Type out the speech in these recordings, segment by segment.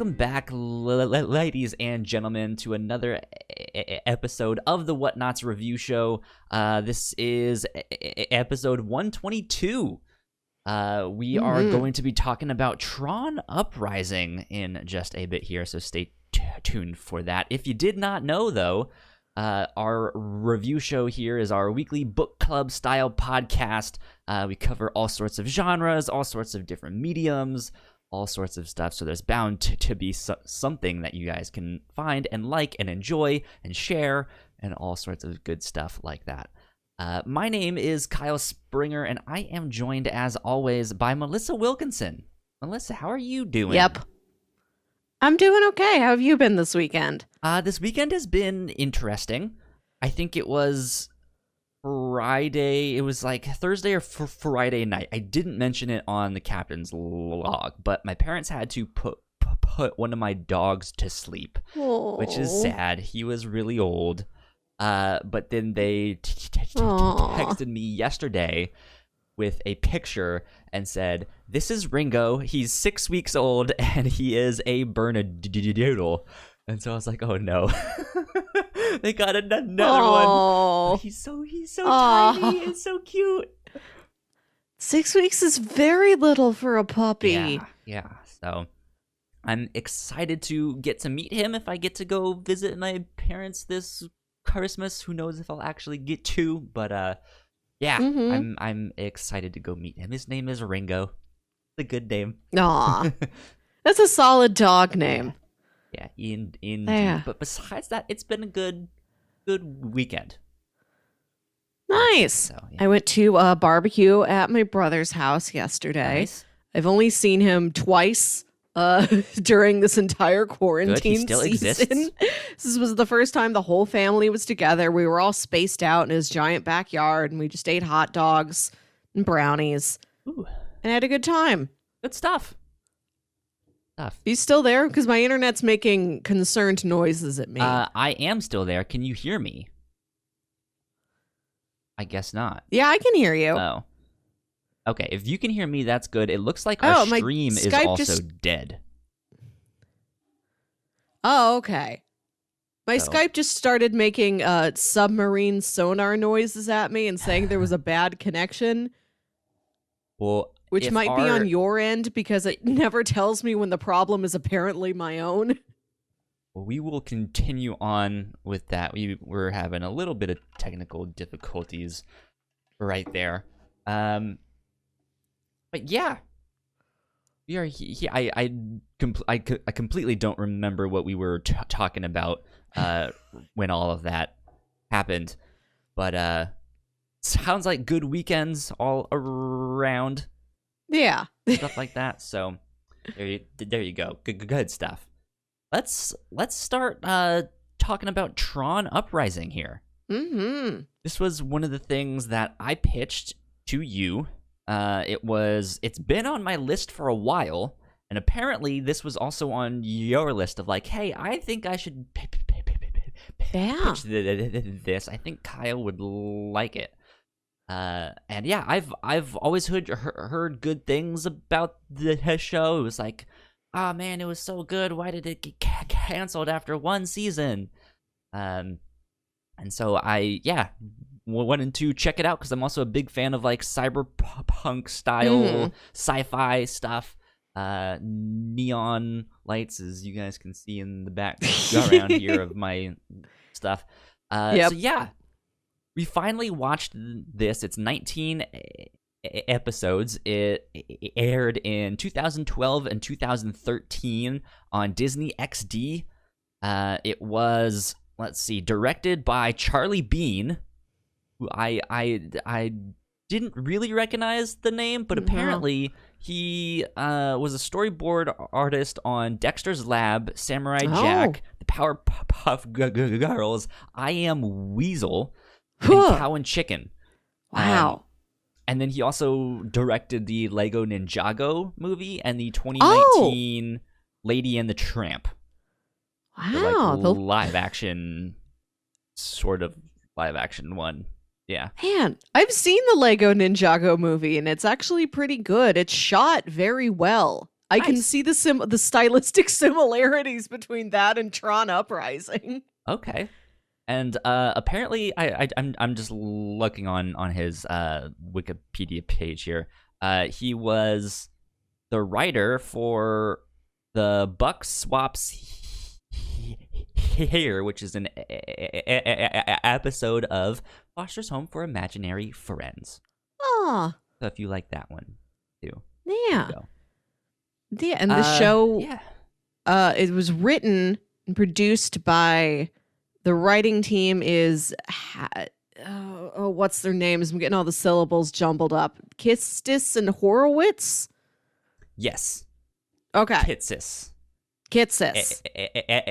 welcome back, ladies and gentlemen, to another episode of the Whatnauts review show. This is episode 122. We are going to be talking about Tron Uprising in just a bit here, so stay tuned for that. If you did not know, though, our review show here is our weekly book club style podcast. We cover all sorts of genres, all sorts of different mediums, all sorts of stuff, so there's bound to be something that you guys can find and like and enjoy and share and all sorts of good stuff like that. My name is Kyle Springer, and I am joined, as always, by Melissa Wilkinson. Melissa, how are you doing? Yep. I'm doing okay. How have you been this weekend? This weekend has been interesting. I think it was Friday. It was like Thursday or Friday night. I didn't mention it on the captain's log, but my parents had to put one of my dogs to sleep, which is sad. He was really old. But then they texted me yesterday with a picture and said, "This is Ringo. He's 6 weeks old and he is a Bernedoodle." And so I was like, "Oh no." They got another one. He's so tiny. It's so cute. 6 weeks is very little for a puppy. Yeah. So I'm excited to get to meet him if I get to go visit my parents this Christmas. Who knows if I'll actually get to, but I'm excited to go meet him. His name is Ringo. It's a good name. Aw. That's a solid dog name. Yeah, indeed. Yeah. But besides that, it's been a good weekend. Nice. So, yeah. I went to a barbecue at my brother's house yesterday. Nice. I've only seen him twice during this entire quarantine He still season. exists. This was the first time the whole family was together. We were all spaced out in his giant backyard, and we just ate hot dogs and brownies. Ooh. And had a good time. Good stuff. He's still there? Because my internet's making concerned noises at me. I am still there. Can you hear me? I guess not. Yeah, I can hear you. Oh. Okay, if you can hear me, that's good. It looks like our stream is Skype also dead. Oh, okay. My Skype just started making submarine sonar noises at me and saying there was a bad connection. Well, which might be on your end because it never tells me when the problem is apparently my own. Well, we will continue on with that. We're having a little bit of technical difficulties right there. But yeah, we are here. I completely don't remember what we were talking about when all of that happened. But sounds like good weekends all around. Yeah. Stuff like that. So there you go. Good stuff. Let's start talking about Tron Uprising here. Mm-hmm. This was one of the things that I pitched to you. It's been on my list for a while, and apparently this was also on your list of like, hey, I think I should pitch this. I think Kyle would like it. And yeah, I've always heard good things about the show. It was like, oh man, it was so good. Why did it get canceled after one season? And so I wanted to check it out because I'm also a big fan of like cyberpunk style sci-fi stuff. Neon lights, as you guys can see in the background here of my stuff. So yeah. We finally watched this. It's 19 episodes. It aired in 2012 and 2013 on Disney XD. It was, directed by Charlie Bean, who I didn't really recognize the name, but apparently he was a storyboard artist on Dexter's Lab, Samurai Jack, The Powerpuff Girls, I Am Weasel, and Cow and Chicken. Wow. And then he also directed the Lego Ninjago movie and the 2019 Lady and the Tramp. Wow. The live action, sort of live action one. Yeah. Man, I've seen the Lego Ninjago movie and it's actually pretty good. It's shot very well. I can Nice. see the stylistic similarities between that and Tron Uprising. Okay. And apparently, I'm just looking on his Wikipedia page here. He was the writer for the Buck Swaps Here, which is an episode of Foster's Home for Imaginary Friends. Oh, So if you like that one too, yeah. go. Yeah, and the show, yeah. it was written and produced by the writing team is, what's their names? I'm getting all the syllables jumbled up. Kistis and Horowitz? Yes. Okay. Kitsis.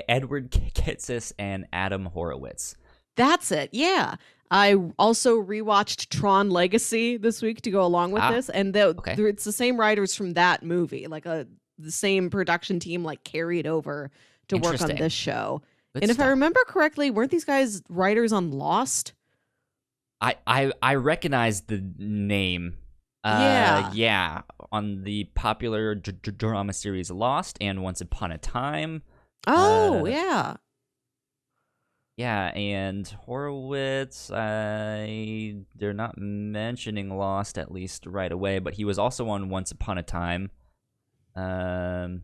Edward Kitsis and Adam Horowitz. That's it. Yeah. I also rewatched Tron Legacy this week to go along with this, and it's the same writers from that movie, like the same production team, like carried over to work on this show. Good and stuff. If I remember correctly, weren't these guys writers on Lost? I recognize the name. Yeah, on the popular drama series Lost and Once Upon a Time. Oh, yeah. Yeah, and Horowitz, they're not mentioning Lost, at least right away, but he was also on Once Upon a Time. Oh,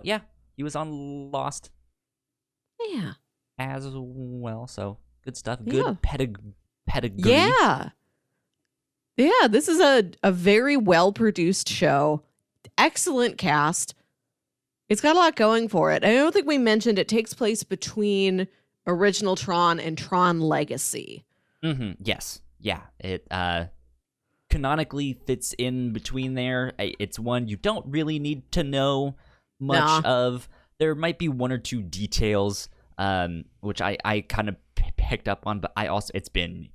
yeah, he was on Lost. Yeah. As well, so good stuff. Yeah. Good pedigree. Yeah. Yeah, this is a very well-produced show. Excellent cast. It's got a lot going for it. I don't think we mentioned it takes place between original Tron and Tron Legacy. Mm-hmm. Yes. Yeah. It canonically fits in between there. It's one you don't really need to know much of. There might be one or two details, which I kind of picked up on, but it's been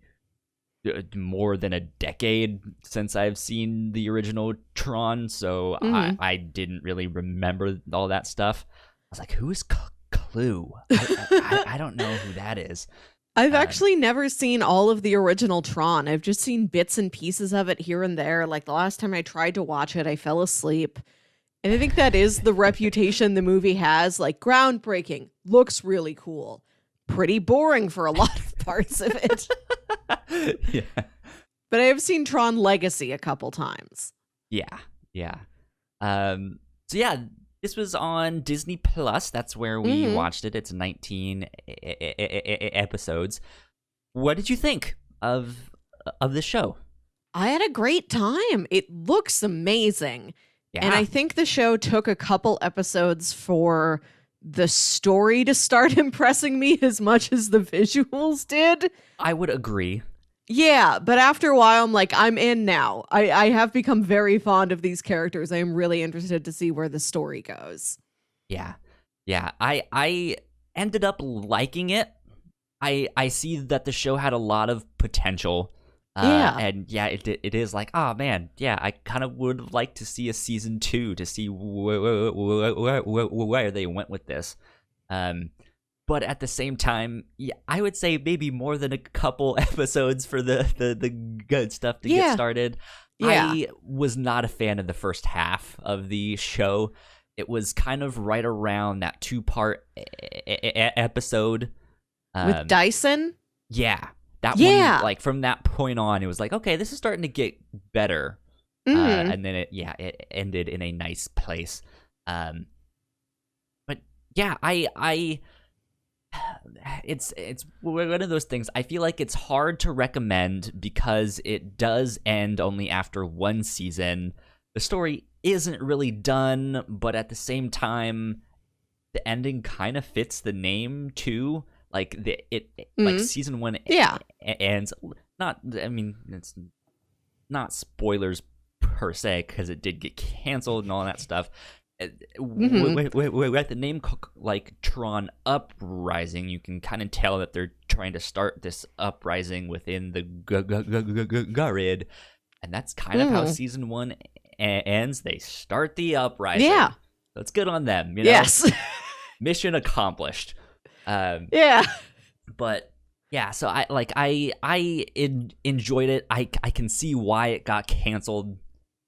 more than a decade since I've seen the original Tron, so I didn't really remember all that stuff. I was like, who is Clue? I don't know who that is. I've actually never seen all of the original Tron. I've just seen bits and pieces of it here and there. Like the last time I tried to watch it, I fell asleep. And I think that is the reputation the movie has, like groundbreaking, looks really cool. Pretty boring for a lot of parts of it. Yeah. But I have seen Tron Legacy a couple times. Yeah. So yeah, this was on Disney Plus. That's where we watched it. It's 19 episodes. What did you think of the show? I had a great time. It looks amazing. Yeah. And I think the show took a couple episodes for the story to start impressing me as much as the visuals did. I would agree. Yeah, but after a while, I'm like, I'm in now. I have become very fond of these characters. I am really interested to see where the story goes. Yeah. I ended up liking it. I see that the show had a lot of potential. And yeah, it is like, oh man, yeah, I kind of would like to see a season 2 to see where they went with this. But at the same time, yeah, I would say maybe more than a couple episodes for the good stuff to get started. Yeah. I was not a fan of the first half of the show. It was kind of right around that 2-part episode. With Dyson? Yeah. That one, like from that point on, it was like, okay, this is starting to get better. And then it ended in a nice place. But yeah, it's one of those things. I feel like it's hard to recommend because it does end only after one season. The story isn't really done, but at the same time, the ending kind of fits the name too. Like like season 1 ends. It's not spoilers per se because it did get canceled and all that stuff. With the name like Tron Uprising, you can kind of tell that they're trying to start this uprising within the grid, and that's kind of how season 1 ends. They start the uprising. Yeah, so it's good on them. You know? Yes, mission accomplished. But yeah, so I enjoyed it. I can see why it got canceled.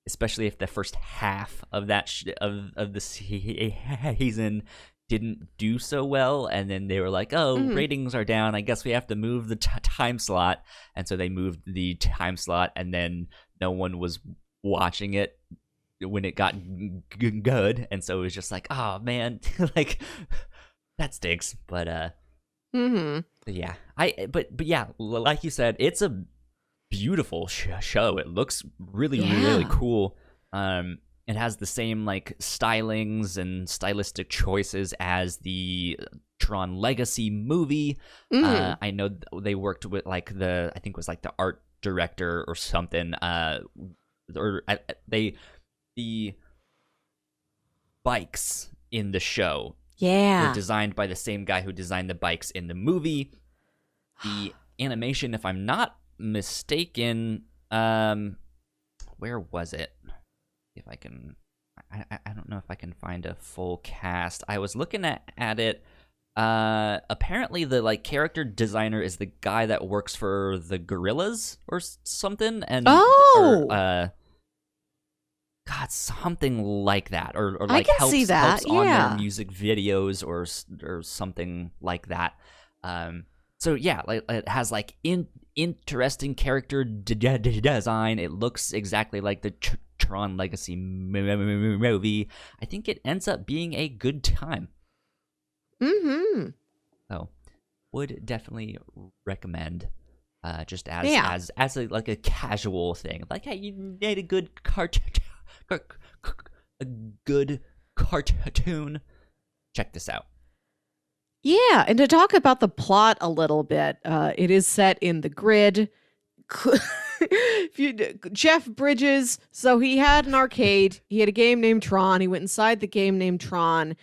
especially if the first half of that of the season didn't do so well, and then they were like, oh, ratings are down, I guess we have to move the time slot, and so they moved the time slot, and then no one was watching it when it got good, and so it was just like, oh man, like that stinks. But yeah, but yeah, like you said, it's a beautiful show. It looks really cool. It has the same like stylings and stylistic choices as the Tron Legacy movie. I know they worked with like I think it was like the art director or something. The bikes in the show were designed by the same guy who designed the bikes in the movie. The animation, if I'm not mistaken, where was it? If I can, I don't know if I can find a full cast. I was looking at it. Apparently the like character designer is the guy that works for the Gorillas or something, and God, something like that, or like I can helps see that. helps on their music videos or something like that. So yeah, like it has like interesting character design. It looks exactly like the Tron Legacy movie. I think it ends up being a good time. So, would definitely recommend. Just as a like a casual thing. Like, hey, you need a good a good cartoon. Check this out. Yeah, and to talk about the plot a little bit, it is set in the grid. Jeff Bridges, so he had an arcade. He had a game named Tron. He went inside the game named Tron.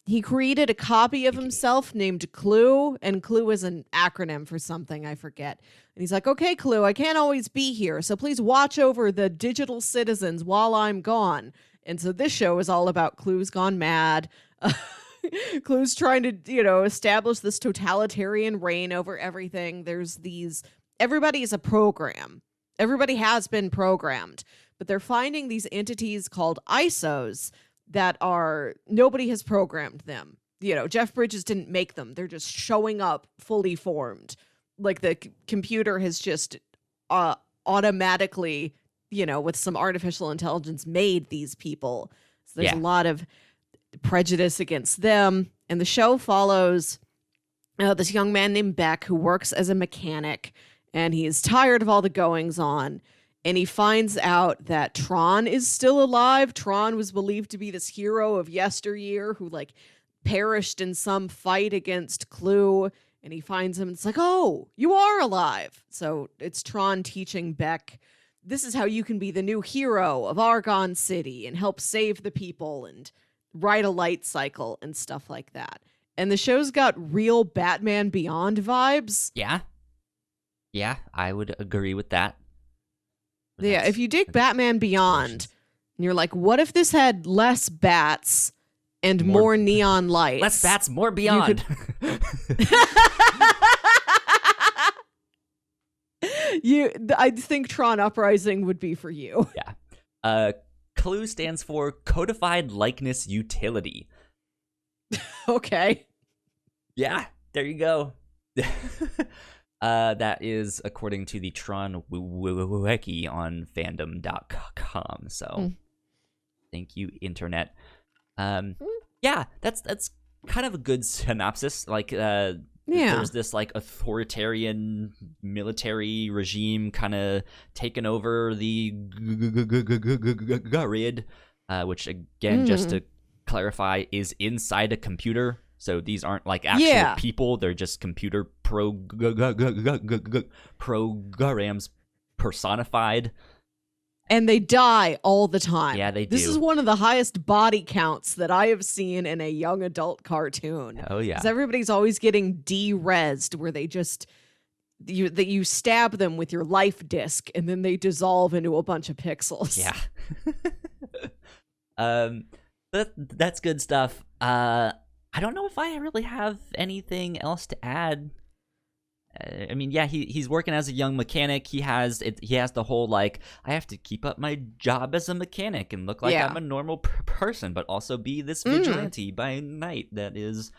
He created a copy of himself named Clue, and Clue is an acronym for something, I forget. And he's like, okay, Clue, I can't always be here, so please watch over the digital citizens while I'm gone. And so this show is all about Clue's gone mad. Clue's trying to, establish this totalitarian reign over everything. Everybody is a program. Everybody has been programmed, but they're finding these entities called ISOs that nobody has programmed them. Jeff Bridges didn't make them. They're just showing up fully formed. Like the computer has just automatically, with some artificial intelligence made these people. So there's a lot of prejudice against them. And the show follows this young man named Beck who works as a mechanic, and he is tired of all the goings on. And he finds out that Tron is still alive. Tron was believed to be this hero of yesteryear who perished in some fight against Clue. And he finds him and it's like, oh, you are alive. So it's Tron teaching Beck, this is how you can be the new hero of Argon City and help save the people and ride a light cycle and stuff like that. And the show's got real Batman Beyond vibes. Yeah, I would agree with that. Yeah, if you dig Batman Beyond, and you're like, what if this had less bats and more neon lights? Less bats, more Beyond. I think Tron Uprising would be for you. Yeah. Clue stands for Codified Likeness Utility. Okay. Yeah, there you go. That is according to the Tron wiki on fandom.com. So, thank you, internet. Yeah, that's kind of a good synopsis. There's this authoritarian military regime kind of taking over the grid, which again, just to clarify, is inside a computer. So these aren't actual people; they're just computer programs personified. And they die all the time. Yeah, they do. This is one of the highest body counts that I have seen in a young adult cartoon. Oh yeah, because everybody's always getting de-rezzed, where they just you stab them with your life disc, and then they dissolve into a bunch of pixels. Yeah. That's good stuff. I don't know if I really have anything else to add. I mean, yeah, he's working as a young mechanic. He has the whole like, I have to keep up my job as a mechanic and look like I'm a normal person, but also be this vigilante by night that is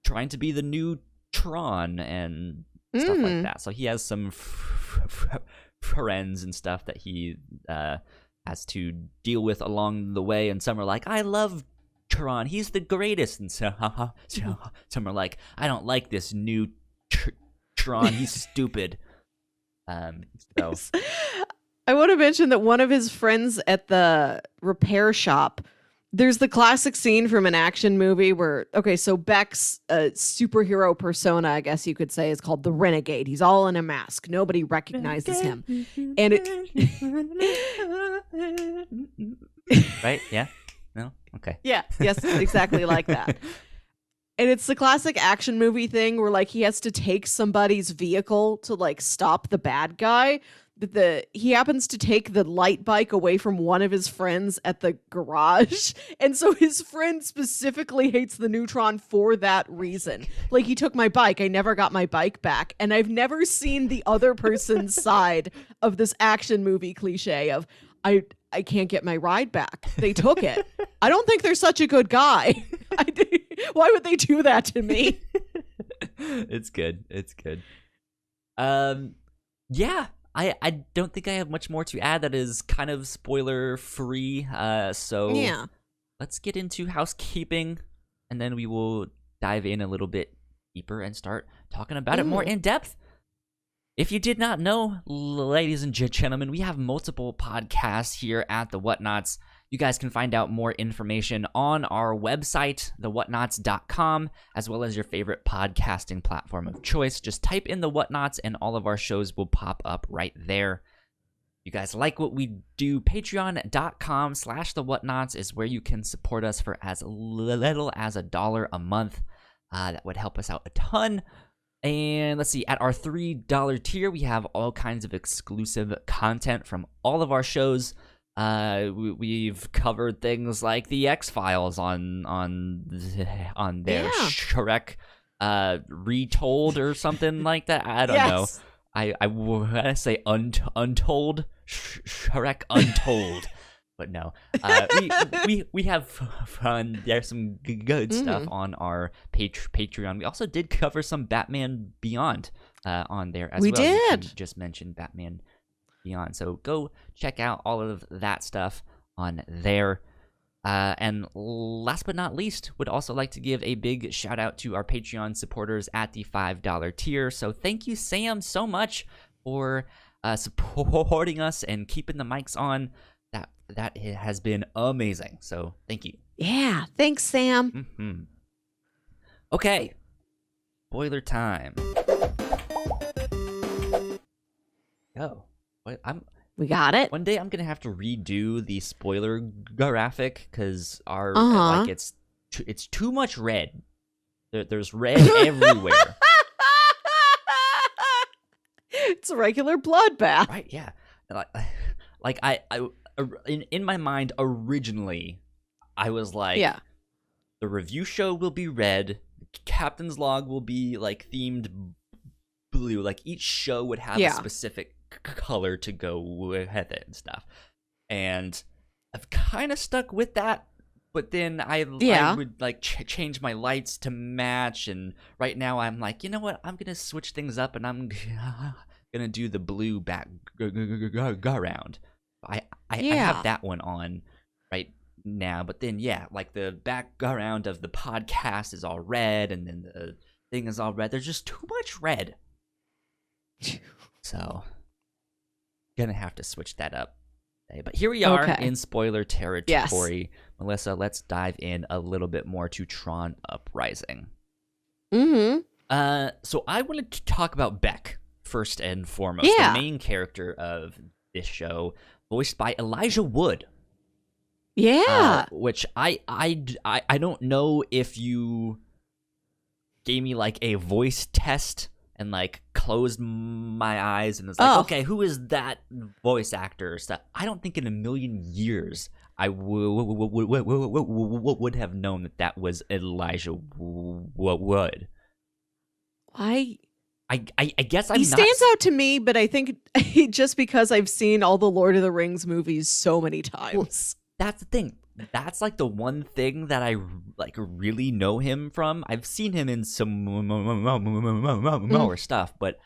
trying to be the new Tron and stuff like that. So he has some friends and stuff that he has to deal with along the way, and some are like, I love Tron, he's the greatest, and so some are like, I don't like this new Tron, he's stupid. So I want to mention that one of his friends at the repair shop, there's the classic scene from an action movie where, so Beck's superhero persona, I guess you could say, is called the Renegade. He's all in a mask. Nobody recognizes him. And right? Yeah? No? Okay. Yeah. Yes, exactly like that. And it's the classic action movie thing where, like, he has to take somebody's vehicle to, like, stop the bad guy. He happens to take the light bike away from one of his friends at the garage. And so his friend specifically hates the Neutron for that reason. Like, he took my bike. I never got my bike back. And I've never seen the other person's side of this action movie cliche of, I can't get my ride back. They took it. I don't think they're such a good guy. Why would they do that to me? It's good. Yeah. I don't think I have much more to add that is kind of spoiler free. So yeah, let's get into housekeeping, and then we will dive in a little bit deeper and start talking about it more in depth. If you did not know, ladies and gentlemen, we have multiple podcasts here at the Whatnauts. You guys can find out more information on our website, thewhatnauts.com, as well as your favorite podcasting platform of choice. Just type in the Whatnauts and all of our shows will pop up right there. You guys like what we do, patreon.com/thewhatnauts is where you can support us for as little as $1 a month. That would help us out a ton. And let's see, at our $3 tier, we have all kinds of exclusive content from all of our shows. We've covered things like the X-Files on their Shrek retold or something like that. I don't know. I want to say untold Shrek Untold, but no. We have fun. There's some good stuff on our Patreon. We also did cover some Batman Beyond on there as well. We did. Just mentioned Batman Beyond. So go check out all of that stuff on there. And last but not least, would also like to give a big shout out to our Patreon supporters at the $5 tier. So thank you, Sam, so much for supporting us and keeping the mics on. That has been amazing. So thank you. Yeah, thanks, Sam. Mm-hmm. Okay, spoiler time. Go. We got it. One day I'm gonna have to redo the spoiler graphic because our like it's too much red. There's red everywhere. It's a regular bloodbath, right? Yeah. Like I in my mind originally, I was like, the review show will be red. The Captain's Log will be like themed blue. Like each show would have a specific color to go with it and stuff, and I've kind of stuck with that, but then I would like change my lights to match, and right now I'm like, you know what, I'm gonna switch things up and I'm gonna do the blue background. I have that one on right now, but then like the background of the podcast is all red, and then the thing is all red. There's just too much red, so gonna have to switch that up. But here we are in spoiler territory. Yes. Melissa, let's dive in a little bit more to Tron Uprising. So I wanted to talk about Beck first and foremost, the main character of this show, voiced by Elijah Wood. Which I don't know if you gave me like a voice test and like closed my eyes and was like, okay, who is that voice actor? So I don't think in a million years I would have known that was Elijah Wood. I guess I'm He not. stands out to me, but I think just because I've seen all the Lord of the Rings movies so many times. That's the thing. That's like the one thing that I like really know him from. I've seen him in some more stuff, but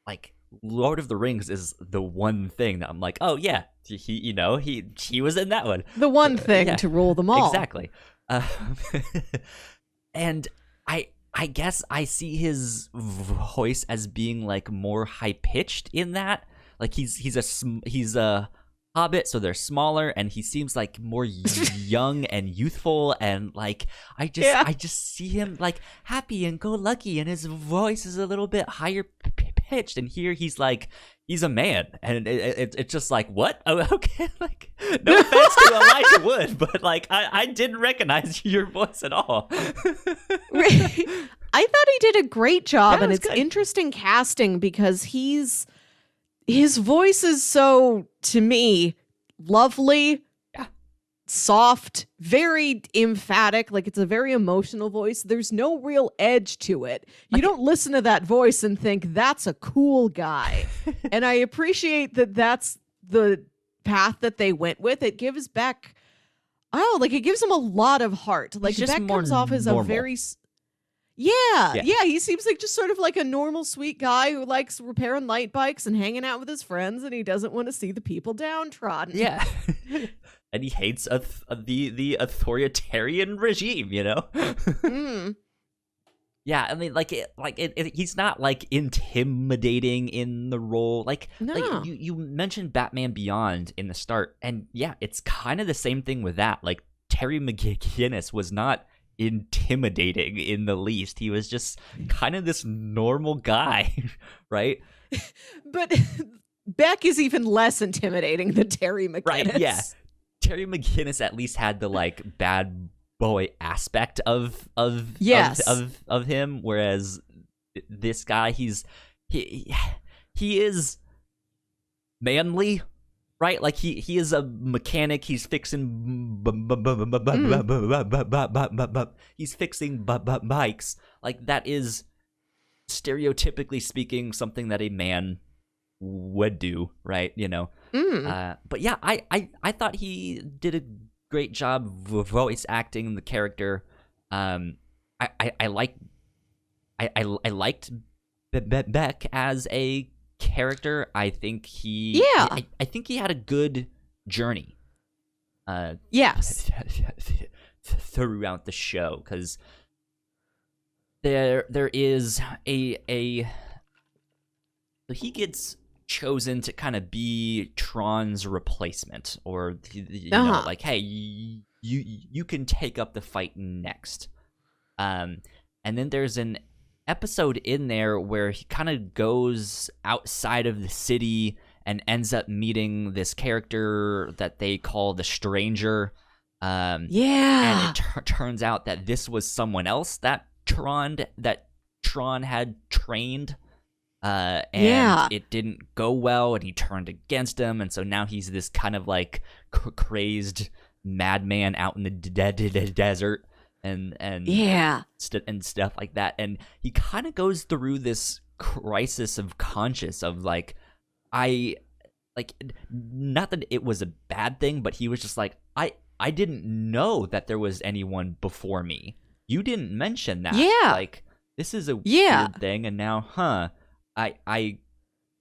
like Lord of the Rings is the one thing that I'm like, oh yeah, he was in that one. The one thing Yeah, to rule them all. exactly. And I guess I see his voice as being like more high pitched in that. Like he's a hobbit, so they're smaller, and he seems like more young and youthful, and like I just see him like happy and go lucky, and his voice is a little bit higher pitched, and here he's a man, and it's just like, what? Oh, okay, like no offense to Elijah Wood, but like I didn't recognize your voice at all. I thought he did a great job, Yeah, and it's it's good. interesting casting because his voice is so, to me, lovely, soft, very emphatic. Like, it's a very emotional voice. There's no real edge to it. You don't listen to that voice and think, that's a cool guy. And I appreciate that that's the path that they went with. It gives Beck, it gives him a lot of heart. Like, He's just Beck more comes off as normal. a very... Yeah, he seems like just sort of like a normal, sweet guy who likes repairing light bikes and hanging out with his friends, and he doesn't want to see the people downtrodden. Yeah. And he hates the authoritarian regime, Yeah, I mean, he's not like intimidating in the role. Like you mentioned Batman Beyond in the start, and yeah, it's kind of the same thing with that. Like Terry McGinnis was not intimidating in the least. He was just kind of this normal guy, right? But Beck is even less intimidating than Terry McGinnis. Right, yeah. Terry McGinnis at least had the like bad boy aspect of him, whereas this guy, he is manly, right? Like he is a mechanic. He's fixing bikes. Like that is stereotypically speaking something that a man would do, right? But yeah, I thought he did a great job voice acting the character. I liked Beck as a character. I think I think he had a good journey. Yes. Throughout the show, because there is a he gets chosen to kind of be Tron's replacement, or like, hey, you can take up the fight next. And then there's an episode in there where he kind of goes outside of the city and ends up meeting this character that they call the Stranger. And it turns out that this was someone else that Tron had trained. And it didn't go well, and he turned against him, and so now he's this kind of like crazed madman out in the desert, and stuff like that. And he kind of goes through this crisis of conscience of like, not that it was a bad thing, but he was just like, I didn't know that there was anyone before me. You didn't mention that. Yeah. Like, this is a weird thing, and now, I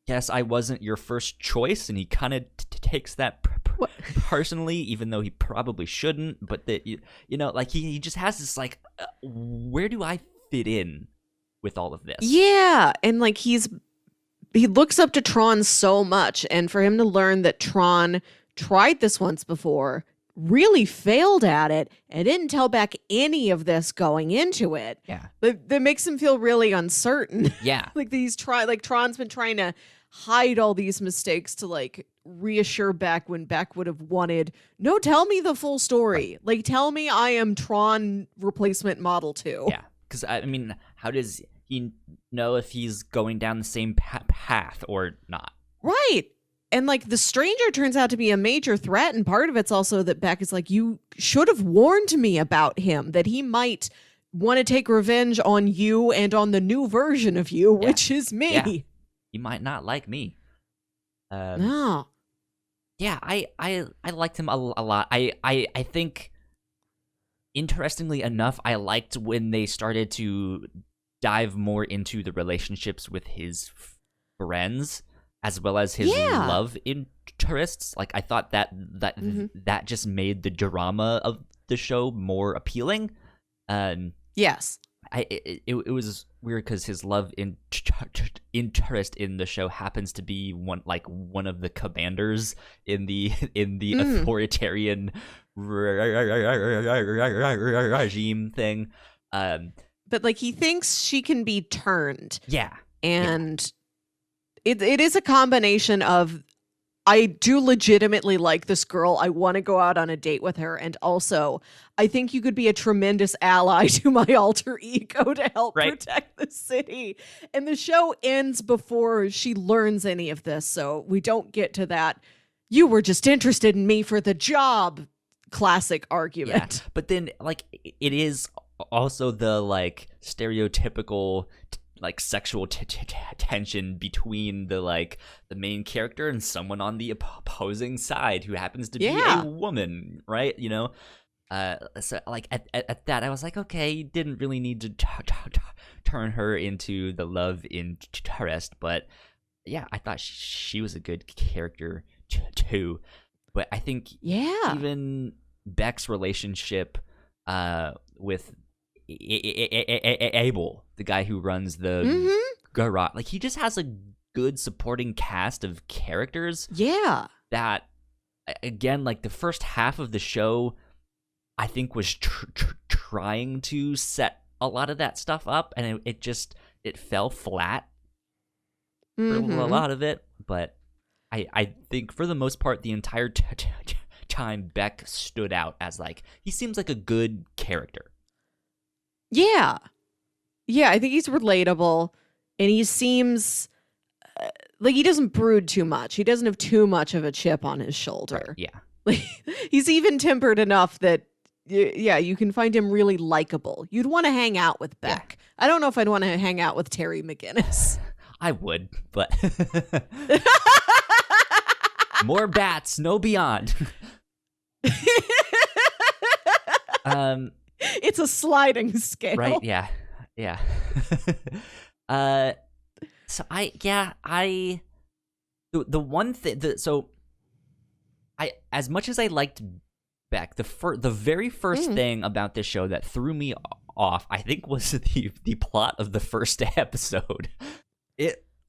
guess I wasn't your first choice, and he kind of takes that personally, even though he probably shouldn't. But that like he just has this like, where do I fit in with all of this? Yeah, and like he looks up to Tron so much, and for him to learn that Tron tried this once before, really failed at it, and didn't tell back any of this going into it. Yeah. That makes him feel really uncertain. Yeah. Like Tron's been trying to hide all these mistakes to like reassure Beck when Beck would have wanted, no, tell me the full story. Right. Like, tell me I am Tron replacement Model 2. Yeah. Because, I mean, how does he know if he's going down the same path or not? Right. And like the Stranger turns out to be a major threat, and part of it's also that Beck is like, you should have warned me about him, that he might want to take revenge on you and on the new version of you, which is me. Yeah. You might not like me. No. Yeah, I liked him a lot. I think, interestingly enough, I liked when they started to dive more into the relationships with his friends as well as his love interests. Like, I thought that just made the drama of the show more appealing. Yes. It was weird because his love interest in the show happens to be one of the commanders in the authoritarian regime thing. But like, he thinks she can be turned. Yeah. And it is a combination of, I do legitimately like this girl. I want to go out on a date with her. And also, I think you could be a tremendous ally to my alter ego to help protect the city. And the show ends before she learns any of this. So we don't get to that, you were just interested in me for the job classic argument. Yeah. But then, like, it is also the, like, stereotypical like sexual tension between the main character and someone on the opposing side who happens to be a woman, right? You know, so like at that I was like, okay, you didn't really need to turn her into the love interest, but yeah, I thought she was a good character too. But I think even Beck's relationship with Abel, the guy who runs the garage, like, he just has a good supporting cast of characters. Yeah. That, again, like, the first half of the show, I think, was trying to set a lot of that stuff up, and it fell flat for a lot of it. But I think, for the most part, the entire time, Beck stood out as, like, he seems like a good character. Yeah. Yeah, I think he's relatable, and he seems like he doesn't brood too much. He doesn't have too much of a chip on his shoulder. Right, yeah. Like, he's even-tempered enough that, you can find him really likable. You'd want to hang out with Beck. Yeah. I don't know if I'd want to hang out with Terry McGinnis. I would, but... More bats, no beyond. It's a sliding scale. Right, yeah. So the one thing, as much as I liked Beck, the very first thing about this show that threw me off, I think, was the plot of the first episode.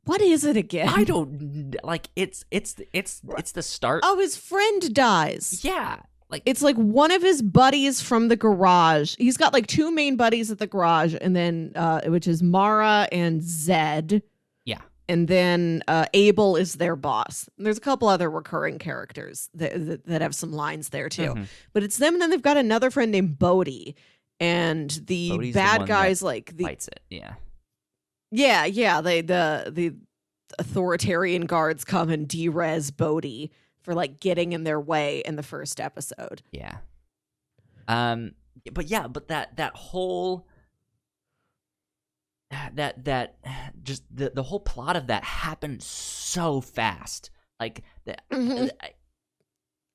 What is it again? I don't, like, it's the start. Oh, his friend dies. Yeah. Like, it's like one of his buddies from the garage. He's got like two main buddies at the garage, and then which is Mara and Zed. Yeah. And then Abel is their boss. And there's a couple other recurring characters that have some lines there too. But it's them, and then they've got another friend named Bodhi. And the Bodhi's bad the one guys, that like, the fights it. Yeah. Yeah, the authoritarian guards come and de-res Bodhi for, like, getting in their way in the first episode. Yeah. But that whole that just the whole plot of that happened so fast. Like,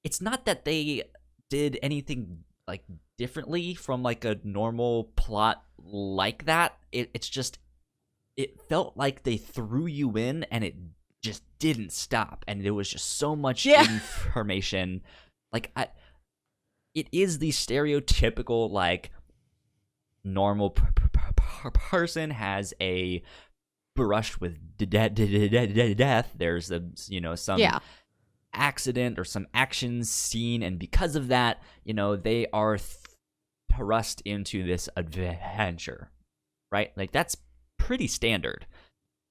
it's not that they did anything, like, differently from, like, a normal plot like that. It's just, it felt like they threw you in and it just didn't stop, and there was just so much information. Like, it is the stereotypical, like, normal person has a brush with death. There's some accident or some action scene, and because of that, they are thrust into this adventure, right? Like, that's pretty standard.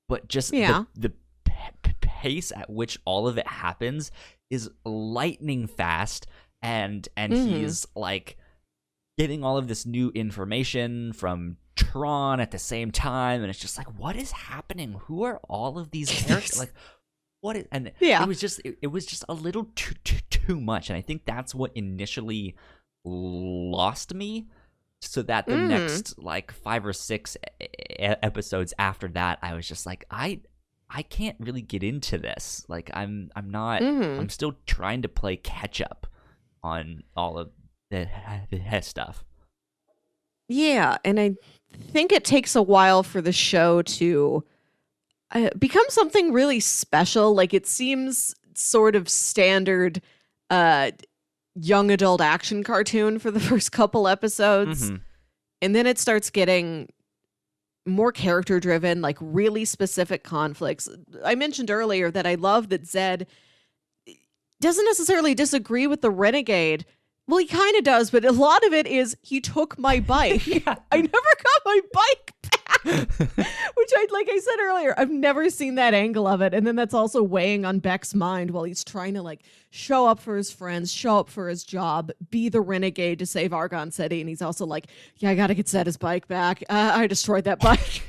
But just the pace at which all of it happens is lightning fast, and he's, like, getting all of this new information from Tron at the same time, and it's just like, what is happening? Who are all of these characters? Like, what is, and it was just a little too much, and I think that's what initially lost me. so that the next like 5 or 6 episodes after that, I was just like, I can't really get into this. Like I'm not. I'm still trying to play catch up on all of the stuff. Yeah, and I think it takes a while for the show to become something really special. Like it seems sort of standard young adult action cartoon for the first couple episodes. And then it starts getting more character driven, like really specific conflicts. I mentioned earlier that I love that Zed doesn't necessarily disagree with the Renegade. Well, he kind of does, but a lot of it is he took my bike. I never got my bike back, which like I said earlier, I've never seen that angle of it. And then that's also weighing on Beck's mind while he's trying to like show up for his friends, show up for his job, be the Renegade to save Argon City. And he's also like, yeah, I got to get Zed's bike back. I destroyed that bike.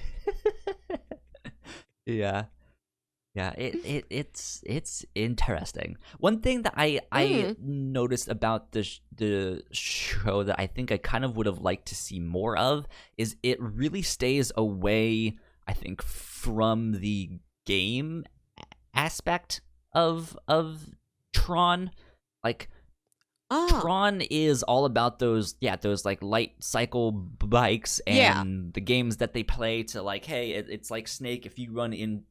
Yeah. Yeah, it's interesting. One thing that I noticed about the show that I think I kind of would have liked to see more of is it really stays away, I think, from the game aspect of Tron. Like Tron is all about those like light cycle bikes and the games that they play to like, hey, it's like Snake. If you run in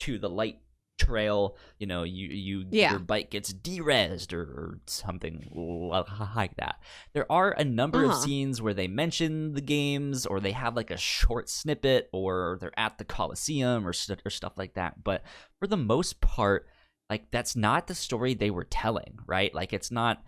to the light trail, you know, your bike gets de-rezzed or something like that. There are a number of scenes where they mention the games, or they have like a short snippet, or they're at the Coliseum or stuff like that. But for the most part, like that's not the story they were telling, right? Like it's not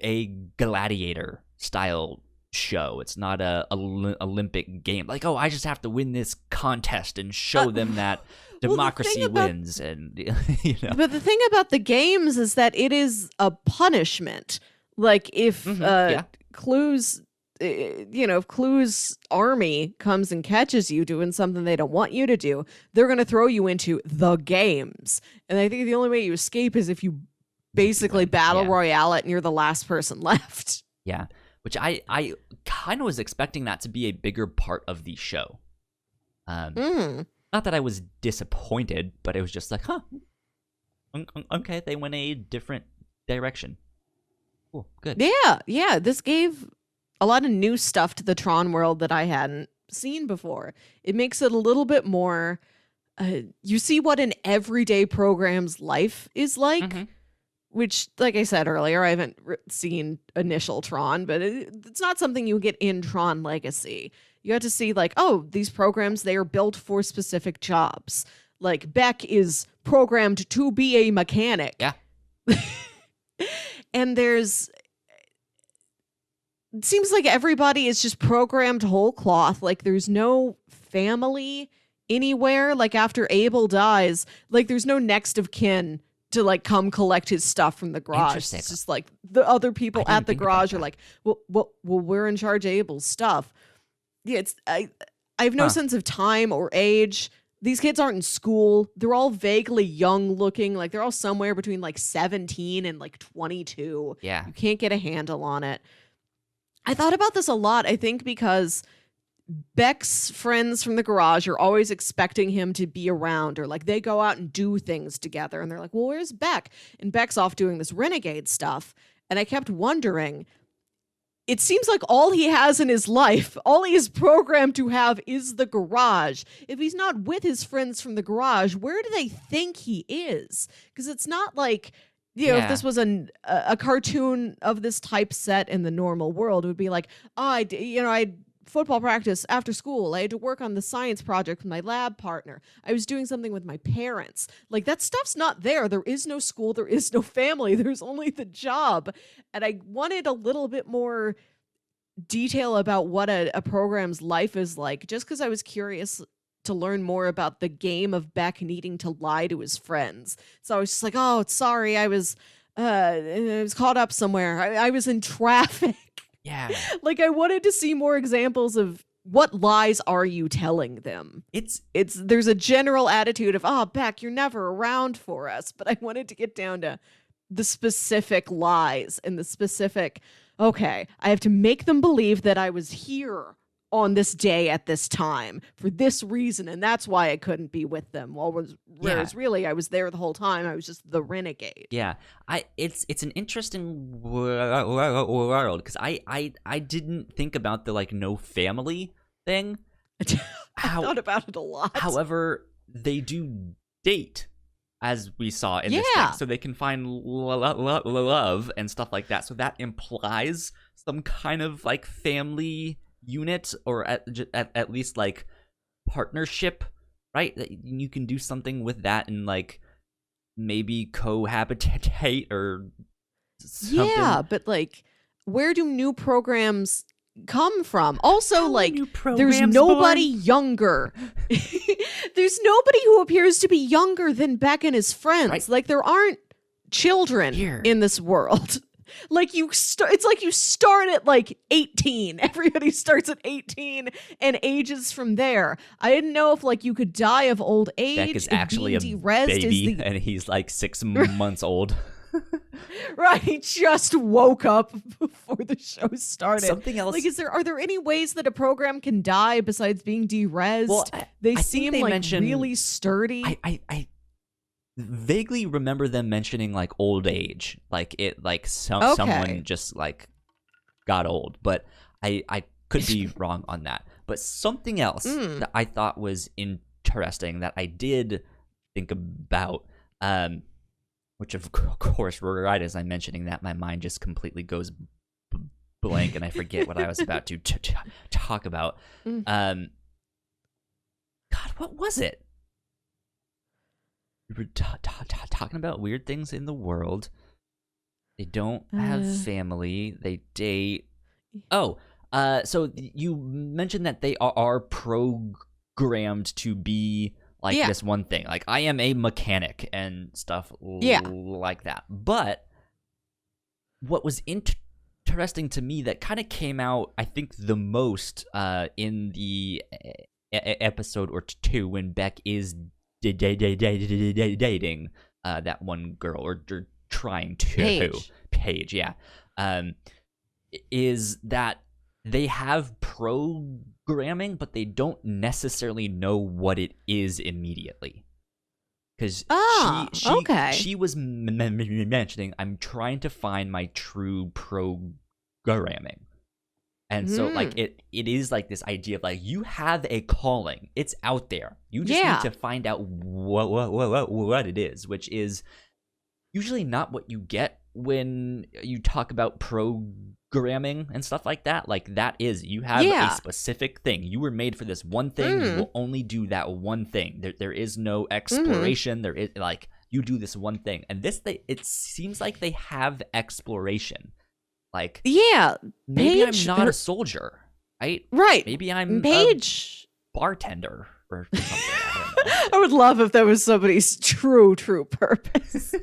a gladiator style show. It's not a Olympic game. Like, oh, I just have to win this contest and show them that democracy wins. And you know. But the thing about the games is that it is a punishment. Like if Clue's, if Clue's army comes and catches you doing something they don't want you to do, they're going to throw you into the games. And I think the only way you escape is if you basically battle royale it and you're the last person left. Yeah. Which I kind of was expecting that to be a bigger part of the show. Not that I was disappointed, but it was just like, huh, okay, they went a different direction. Cool, good. Yeah, this gave a lot of new stuff to the Tron world that I hadn't seen before. It makes it a little bit more, you see what an everyday program's life is like. Which, like I said earlier, I haven't seen initial Tron, but it's not something you get in Tron Legacy. You have to see, like, oh, these programs, they are built for specific jobs. Like, Beck is programmed to be a mechanic. Yeah. And it seems like everybody is just programmed whole cloth. Like, there's no family anywhere. Like, after Abel dies, like, there's no next of kin to like come collect his stuff from the garage. It's just like the other people at the garage are like, well, we're in charge of Abel's stuff. Yeah, I have no sense of time or age. These kids aren't in school. They're all vaguely young looking. Like they're all somewhere between like 17 and like 22. Yeah. You can't get a handle on it. I thought about this a lot, I think, because Beck's friends from the garage are always expecting him to be around, or like they go out and do things together and they're like, well, where's Beck? And Beck's off doing this Renegade stuff. And I kept wondering, it seems like all he has in his life, all he is programmed to have is the garage. If he's not with his friends from the garage, where do they think he is? Because it's not like, if this was a cartoon of this type set in the normal world, it would be like, oh, I football practice after school. I had to work on the science project with my lab partner. I was doing something with my parents. Like that stuff's not there. There is no school. There is no family. There's only the job. And I wanted a little bit more detail about what a program's life is like, just because I was curious to learn more about the game of Beck needing to lie to his friends. So I was just like, oh, sorry. I was caught up somewhere. I was in traffic. Yeah. Like I wanted to see more examples of what lies are you telling them? There's a general attitude of, oh, Beck, you're never around for us. But I wanted to get down to the specific lies and the specific okay, I have to make them believe that I was here on this day at this time for this reason, and that's why I couldn't be with them. Whereas really, I was there the whole time. I was just the renegade. Yeah, it's an interesting world because I didn't think about the like no family thing. I thought about it a lot. However, they do date, as we saw in this thing, so they can find love and stuff like that. So that implies some kind of like family unit, or at least like partnership, right? That you can do something with that and like maybe cohabitate or something. Yeah, but like, where do new programs come from? Also, like, there's nobody younger. There's nobody who appears to be younger than Beck and his friends. Right. Like, there aren't children in this world. Like, it's like you start at like 18. Everybody starts at 18 and ages from there. I didn't know if like you could die of old age. Beck is actually a baby, and he's like 6 months old. Right, he just woke up before the show started. Something else. Like, are there any ways that a program can die besides being derezzed? Well, they I seem think they like really sturdy. I vaguely remember them mentioning like old age, like someone just like got old, but I could be wrong on that. But something else that I thought was interesting that I did think about, which of course, right as I'm mentioning that, my mind just completely goes blank and I forget what I was about to talk about. God, what was it? We were talking about weird things in the world. They don't have family. They date. Oh, so you mentioned that they are programmed to be like this one thing. Like, I am a mechanic and stuff like that. But what was interesting to me that kind of came out, I think, the most in the episode or two when Beck is dating that one girl, or trying to Paige, is that they have programming, but they don't necessarily know what it is immediately. Because she was mentioning, I'm trying to find my true programming. And so, like, it is like this idea of like, you have a calling. It's out there. You just need to find out what it is, which is usually not what you get when you talk about programming and stuff like that. Like, that is, you have a specific thing. You were made for this one thing. You will only do that one thing. There is no exploration. There is, like, you do this one thing. And it seems like they have exploration. Like, maybe I'm not a soldier, right? Right. Maybe I'm a bartender or something. I don't know. I would love if that was somebody's true purpose.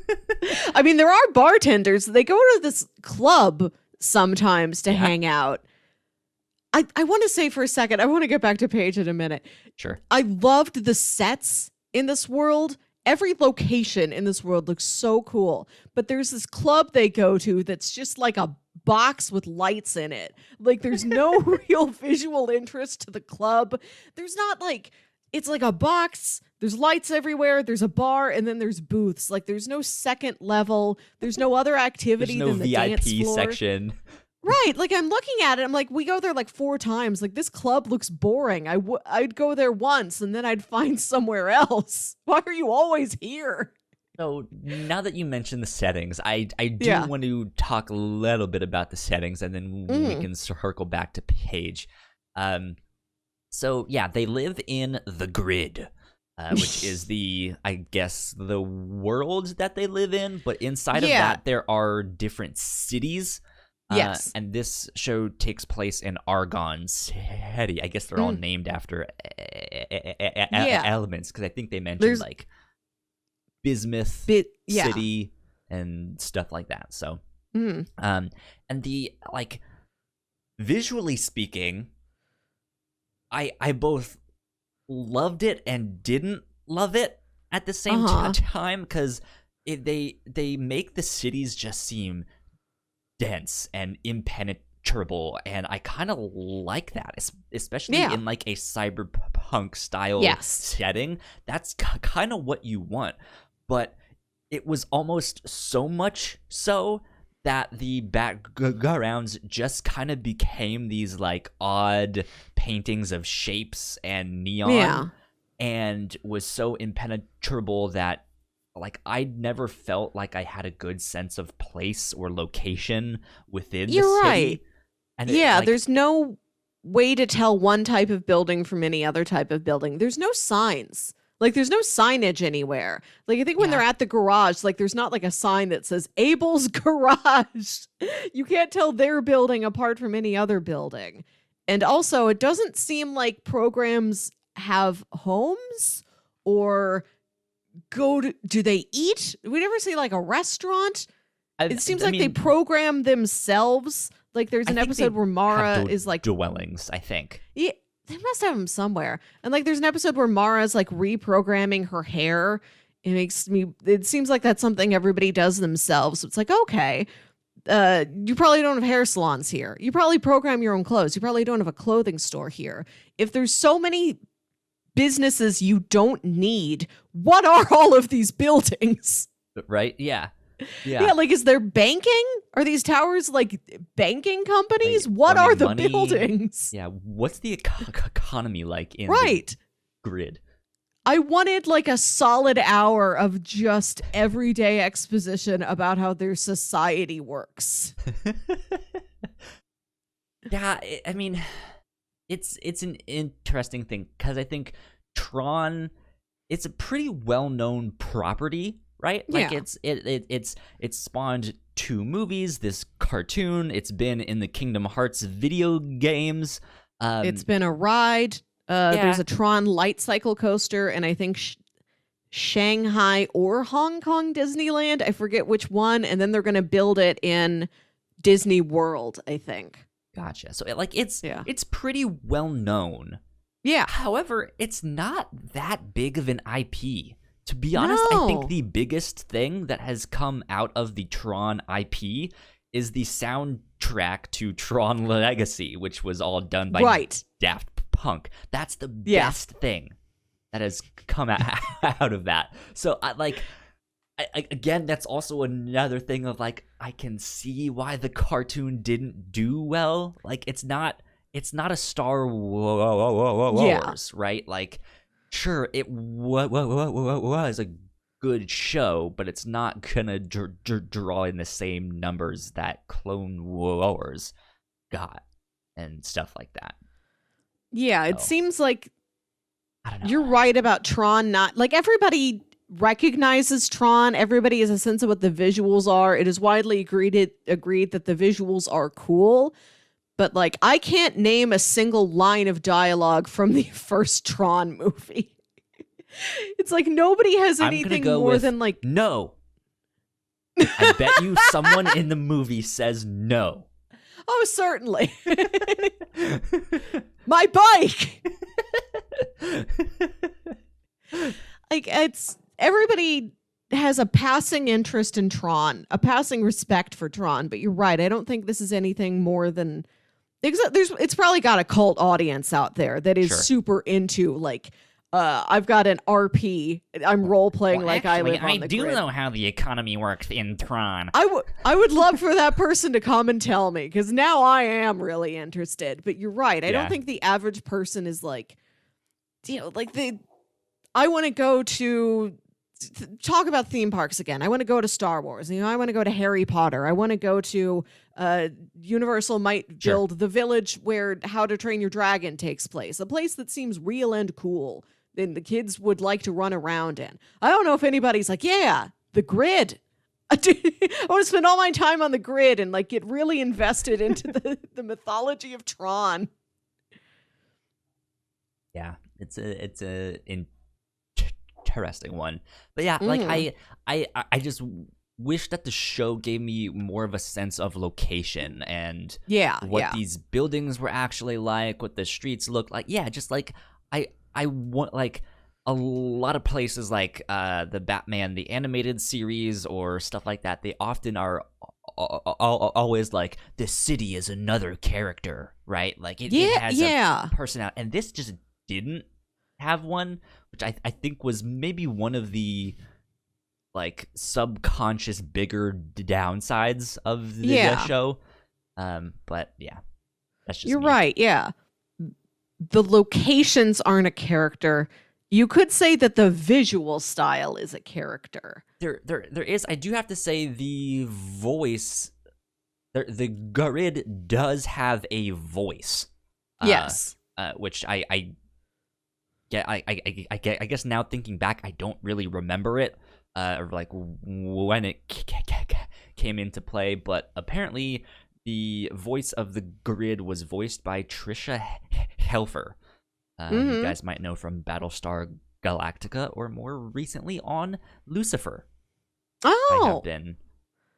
I mean, there are bartenders. They go to this club sometimes to hang out. I want to say for a second, I want to get back to Paige in a minute. Sure. I loved the sets in this world. Every location in this world looks so cool. But there's this club they go to that's just like a box with lights in it. Like, there's no real visual interest to the club. There's not like, it's like a box, there's lights everywhere, there's a bar, and then there's booths. Like, there's no second level, there's no other activity than the VIP dance floor section. Right, like, I'm looking at it, I'm like, we go there like 4 times. Like, this club looks boring. I'd go there once and then I'd find somewhere else. Why are you always here? So now that you mentioned the settings, I do want to talk a little bit about the settings, and then we can circle back to Paige. So yeah, they live in the grid, which is I guess, the world that they live in. But inside of that, there are different cities. Yes. And this show takes place in Argon City. I guess they're all named after elements, because I think they mentioned like Bismuth City and stuff like that. So, and the, like, visually speaking, I both loved it and didn't love it at the same time, because they make the cities just seem dense and impenetrable, and I kind of like that, especially in like a cyberpunk style setting. That's kind of what you want, but it was almost so much so that the backgrounds just kind of became these like odd paintings of shapes and neon, and was so impenetrable that like I never felt like I had a good sense of place or location within the city. Right. And there's no way to tell one type of building from any other type of building. There's no signs. Like, there's no signage anywhere. Like, I think when they're at the garage, like, there's not like a sign that says Abel's Garage. You can't tell their building apart from any other building. And also, it doesn't seem like programs have homes or do they eat? We never see like a restaurant. It seems like they program themselves. Like, there's an episode where Mara is like dwellings, I think. Yeah, they must have them somewhere. And like, there's an episode where Mara's like reprogramming her hair. It seems like that's something everybody does themselves. So it's like, okay, you probably don't have hair salons here. You probably program your own clothes. You probably don't have a clothing store here. If there's so many businesses you don't need, what are all of these buildings? Right? Yeah. Like, is there banking? Are these towers like banking companies? What are the buildings? Yeah, what's the economy like in the grid? I wanted like a solid hour of just everyday exposition about how their society works. I mean, it's an interesting thing because I think Tron, it's a pretty well-known property, right? Like it's spawned 2 movies, this cartoon. It's been in the Kingdom Hearts video games. It's been a ride. There's a Tron light cycle coaster, and I think Shanghai or Hong Kong Disneyland. I forget which one. And then they're going to build it in Disney World, I think. Gotcha. So it's pretty well known. Yeah. However, it's not that big of an IP. To be honest, I think the biggest thing that has come out of the Tron IP is the soundtrack to Tron Legacy, which was all done by Daft Punk. That's the best thing that has come out of that. So again, that's also another thing of like, I can see why the cartoon didn't do well. Like, it's not a Star Wars, right? Like, sure, it was a good show, but it's not gonna draw in the same numbers that Clone Wars got and stuff like that. Yeah, it seems like, I don't know. You're right about Tron. Not like everybody recognizes Tron. Everybody has a sense of what the visuals are. It is widely agreed that the visuals are cool. But like, I can't name a single line of dialogue from the first Tron movie. It's like nobody has anything more than like, no. I bet you someone in the movie says no. Oh, certainly. My bike. Like, it's everybody has a passing interest in Tron, a passing respect for Tron. But you're right. I don't think this is anything more than it's probably got a cult audience out there that is super into like, I've got an RP. I'm role playing like I live on the grid. I do know how the economy works in Tron. I would love for that person to come and tell me, because now I am really interested. But you're right. I don't think the average person is like, like I want to go to talk about theme parks again. I want to go to Star Wars. I want to go to Harry Potter. I want to go to Universal might build the village where How to Train Your Dragon takes place. A place that seems real and cool and the kids would like to run around in. I don't know if anybody's like, the grid. I want to spend all my time on the grid and like get really invested into the mythology of Tron. Yeah, it's a interesting one. But yeah, like I just wish that the show gave me more of a sense of location and what these buildings were actually like, what the streets looked like. Yeah, just like I want like a lot of places like the Batman the animated series or stuff like that. They often are always like the city is another character, right? Like it has a personality, and this just didn't have one, which I think was maybe one of the like subconscious bigger downsides of the show. But yeah, that's just You're me. right. Yeah. The locations aren't a character. You could say that the visual style is a character. There is. I do have to say the voice, the grid does have a voice. Yes. Which I guess now thinking back, I don't really remember it, or like when it came into play. But apparently, the voice of the grid was voiced by Trisha Helfer. You guys might know from Battlestar Galactica, or more recently on Lucifer. Oh, I have been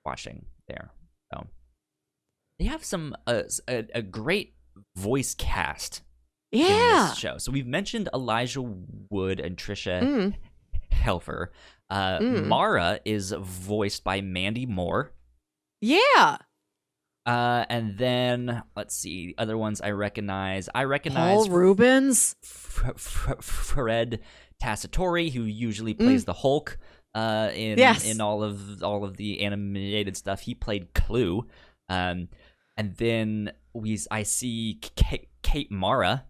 watching there. So they have some a great voice cast in this show. So we've mentioned Elijah Wood and Trisha Helfer. Mara is voiced by Mandy Moore. Yeah. And then let's see the other ones I recognize. Paul Rubens, Fred Tassitori, who usually plays the Hulk. In all of the animated stuff, he played Clue. And then I see Kate Mara,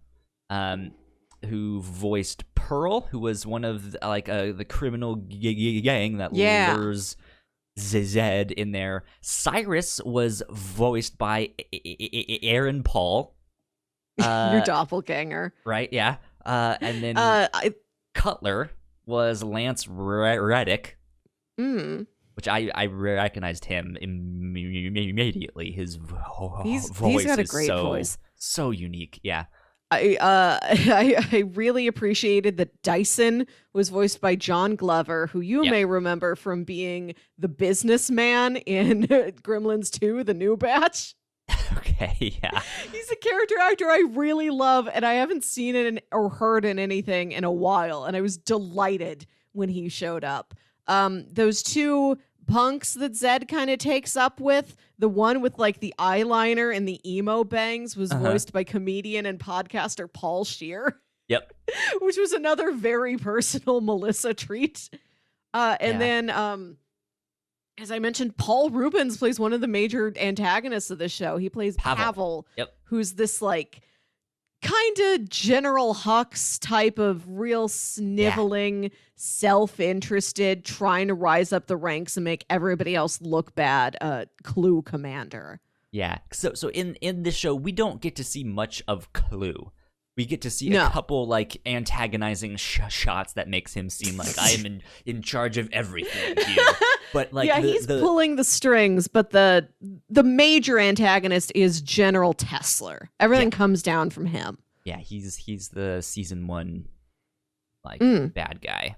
who voiced Pearl, who was one of the criminal gang that lures Zed in there. Cyrus was voiced by Aaron Paul. your doppelganger. Right, yeah. And then Cutler was Lance Reddick, which I recognized him immediately. His voice he's got a great voice. So unique, yeah. I really appreciated that Dyson was voiced by John Glover, who you may remember from being the businessman in Gremlins 2, The New Batch. Okay, yeah. He's a character actor I really love, and I haven't seen it or heard in anything in a while, and I was delighted when he showed up. Those two punks that Zed kind of takes up with, the one with like the eyeliner and the emo bangs was voiced by comedian and podcaster Paul Scheer. Yep. Which was another very personal Melissa treat. Then, as I mentioned, Paul Rubens plays one of the major antagonists of the show. He plays Pavel, who's this like kind of General Hux type of real sniveling, self-interested, trying to rise up the ranks and make everybody else look bad, Clue commander. Yeah. So in this show, we don't get to see much of Clue. We get to see a couple like antagonizing shots that makes him seem like I am in charge of everything here. But like he's pulling the strings, but the major antagonist is General Tessler. Everything comes down from him. Yeah, he's the season 1 like bad guy.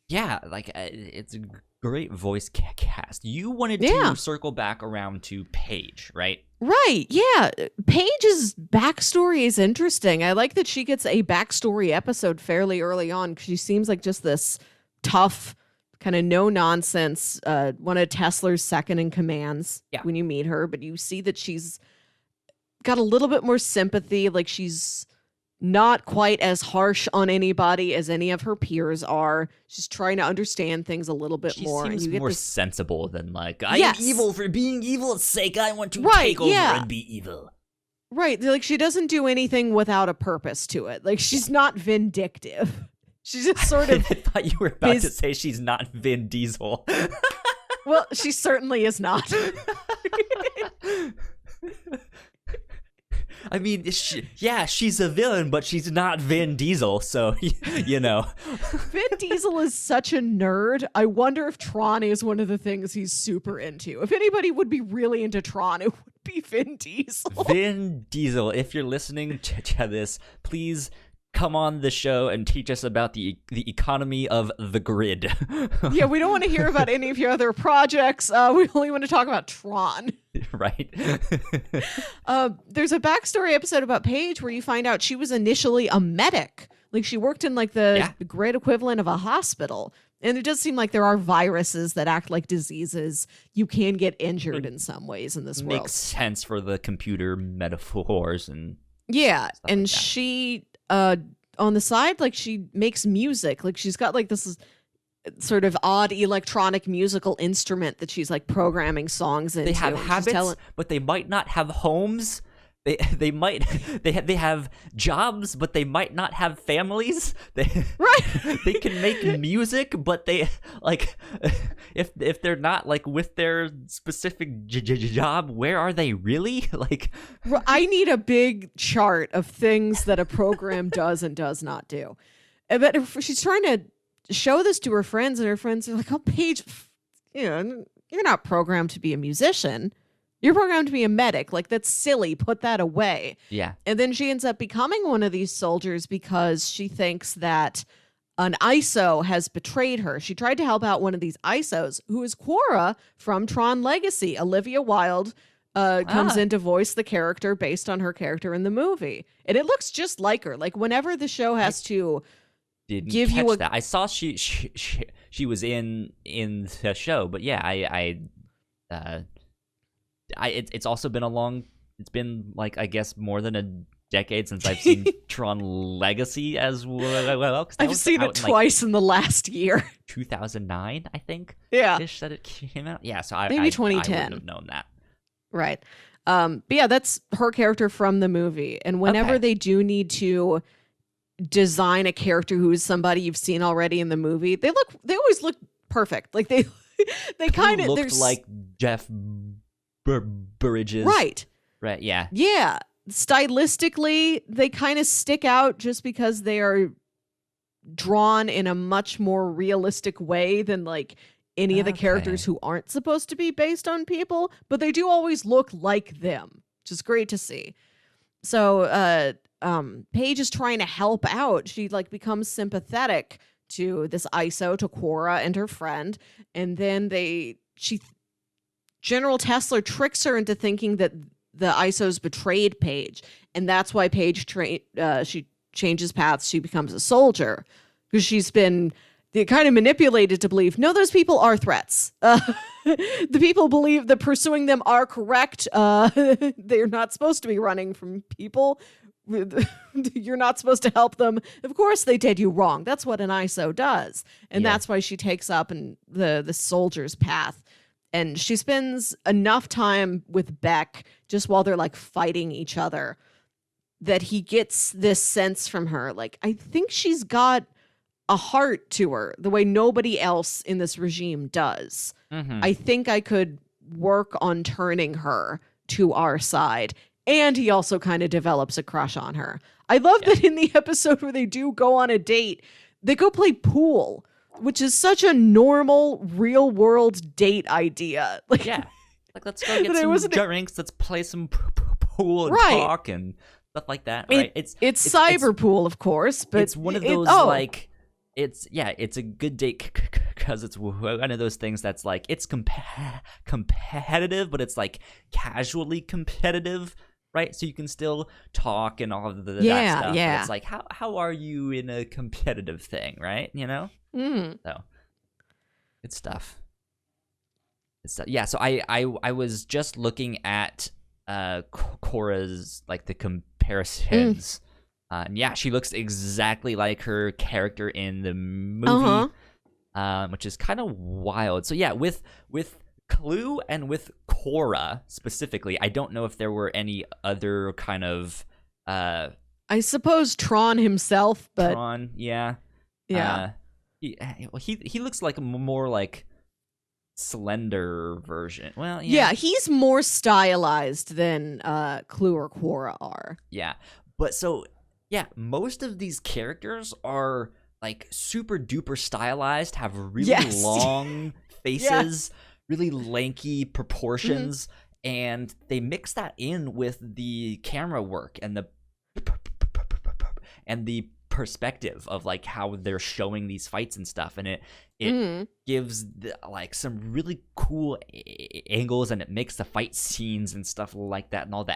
It's a great voice cast. You wanted to circle back around to Paige, right? Right, yeah. Paige's backstory is interesting. I like that she gets a backstory episode fairly early on, because she seems like just this tough, kind of no-nonsense, one of Tessler's second-in-commands when you meet her, but you see that she's got a little bit more sympathy, like she's not quite as harsh on anybody as any of her peers are. She's trying to understand things a little bit more. She seems more sensible than like, I am evil for being evil's sake. I want to take over and be evil. Right. Like she doesn't do anything without a purpose to it. Like she's not vindictive. She's just sort of... I thought you were about to say she's not Vin Diesel. Well, she certainly is not. I mean, she's a villain, but she's not Vin Diesel, so, you know. Vin Diesel is such a nerd. I wonder if Tron is one of the things he's super into. If anybody would be really into Tron, it would be Vin Diesel. Vin Diesel, if you're listening to this, please come on the show and teach us about the economy of the grid. Yeah, we don't want to hear about any of your other projects. We only want to talk about Tron. Right. There's a backstory episode about Paige where you find out she was initially a medic. Like she worked in like the grid equivalent of a hospital. And it does seem like there are viruses that act like diseases. You can get injured in some ways in this world. Makes sense for the computer metaphors and yeah. stuff And like that. she on the side, like, she makes music. Like, she's got like this sort of odd electronic musical instrument that she's like programming songs into. They have And she's habits, but they might not have homes. They might they have jobs, but they might not have families. Right. They can make music, but they like if they're not like with their specific job, where are they really? Like, I need a big chart of things that a program does and does not do. But if she's trying to show this to her friends, and her friends are like, "Oh, Paige, you're not programmed to be a musician. You're programmed to be a medic. Like, that's silly. Put that away." yeah. And then she ends up becoming one of these soldiers because she thinks that an ISO has betrayed her. She tried to help out one of these ISOs, who is Quora from Tron Legacy. Olivia Wilde comes in to voice the character based on her character in the movie. And it looks just like her. Like, whenever the show has to Didn't give catch you a... that. I saw she was in the show, but yeah, it's also been it's been like, I guess, more than a decade since I've seen Tron Legacy as well. I've seen it twice in the last year. 2009, I think. Yeah. Ish that it came out. Yeah, so Maybe I 2010. wouldn't have known that. Right. But yeah, that's her character from the movie. And whenever Okay. they do need to design a character who is somebody you've seen already in the movie, they always look perfect. Like, they kind of looked like Jeff Bridges. right. Right, yeah. Yeah. Stylistically, they kind of stick out just because they are drawn in a much more realistic way than like any of the characters who aren't supposed to be based on people, but they do always look like them, which is great to see. So Paige is trying to help out. She like becomes sympathetic to this ISO, to Quora and her friend, and then General Tessler tricks her into thinking that the ISO's betrayed Paige, and that's why Paige she changes paths. She becomes a soldier because she's been kind of manipulated to believe, no, those people are threats. The people believe that pursuing them are correct. They're not supposed to be running from people. You're not supposed to help them. Of course they did you wrong. That's what an ISO does. And that's why she takes up the soldier's path. And she spends enough time with Beck just while they're like fighting each other that he gets this sense from her. Like, I think she's got a heart to her the way nobody else in this regime does. Mm-hmm. I think I could work on turning her to our side. And he also kind of develops a crush on her. I love that in the episode where they do go on a date, they go play pool, which is such a normal real world date idea. Like, yeah, like, let's go get some drinks. Let's play some pool and talk and stuff like that. Right? It's cyber pool, of course, but it's one of those like it's a good date because it's one of those things that's like it's competitive, but it's like casually competitive. Right, so you can still talk and all of that stuff. Yeah. But it's like, how are you in a competitive thing, right? You know. Mm. So, good stuff. Yeah. So I was just looking at Cora's like the comparisons. And yeah, she looks exactly like her character in the movie, which is kind of wild. So yeah, with Clue and with Cora specifically, I don't know if there were any other kind of I suppose Tron himself, but Tron, yeah. He looks like a more like slender version. Well, yeah, he's more stylized than Clue or Quora are. Yeah, but so yeah, most of these characters are like super duper stylized, have really long faces. Really lanky proportions, and they mix that in with the camera work and the perspective of like how they're showing these fights and stuff, and it gives like some really cool angles, and it makes the fight scenes and stuff like that, and all the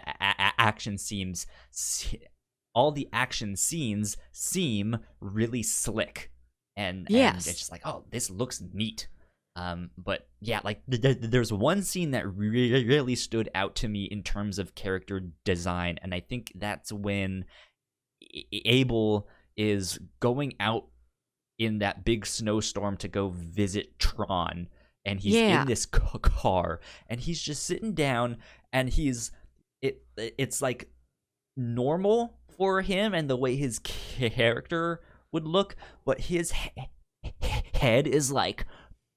action scenes seem really slick. and Yes. it's just like, oh, this looks neat. But yeah, like there's one scene that really stood out to me in terms of character design, and I think that's when Abel is going out in that big snowstorm to go visit Tron, and he's in this car, and he's just sitting down, and it's like normal for him and the way his character would look, but his head is like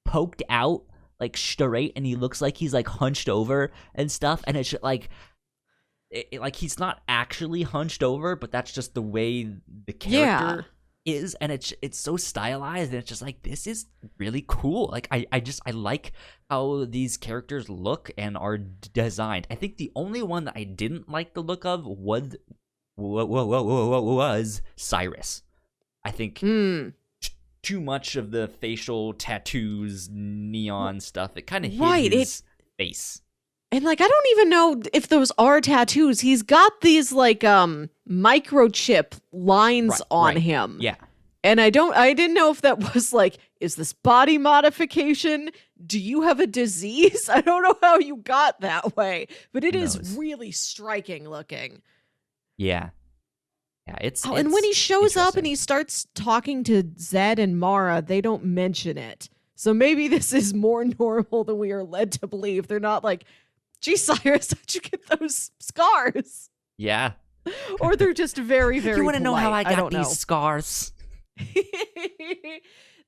poked out like straight, and he looks like he's like hunched over and stuff, and it's like like he's not actually hunched over, but that's just the way the character is, and it's so stylized, and it's just like, this is really cool. Like I like how these characters look and are designed. I think the only one that I didn't like the look of was Cyrus. I think too much of the facial tattoos, neon stuff, it kind of hid his face. And like, I don't even know if those are tattoos. He's got these like microchip lines on him. Yeah. And I didn't know if that was like, is this body modification? Do you have a disease? I don't know how you got that way, but it is really striking looking. Yeah. Yeah, it's and when he shows up and he starts talking to Zed and Mara, they don't mention it. So maybe this is more normal than we are led to believe. They're not like, gee, Cyrus, how'd you get those scars? Yeah. Or they're just very, very You want to know how I got these know. scars?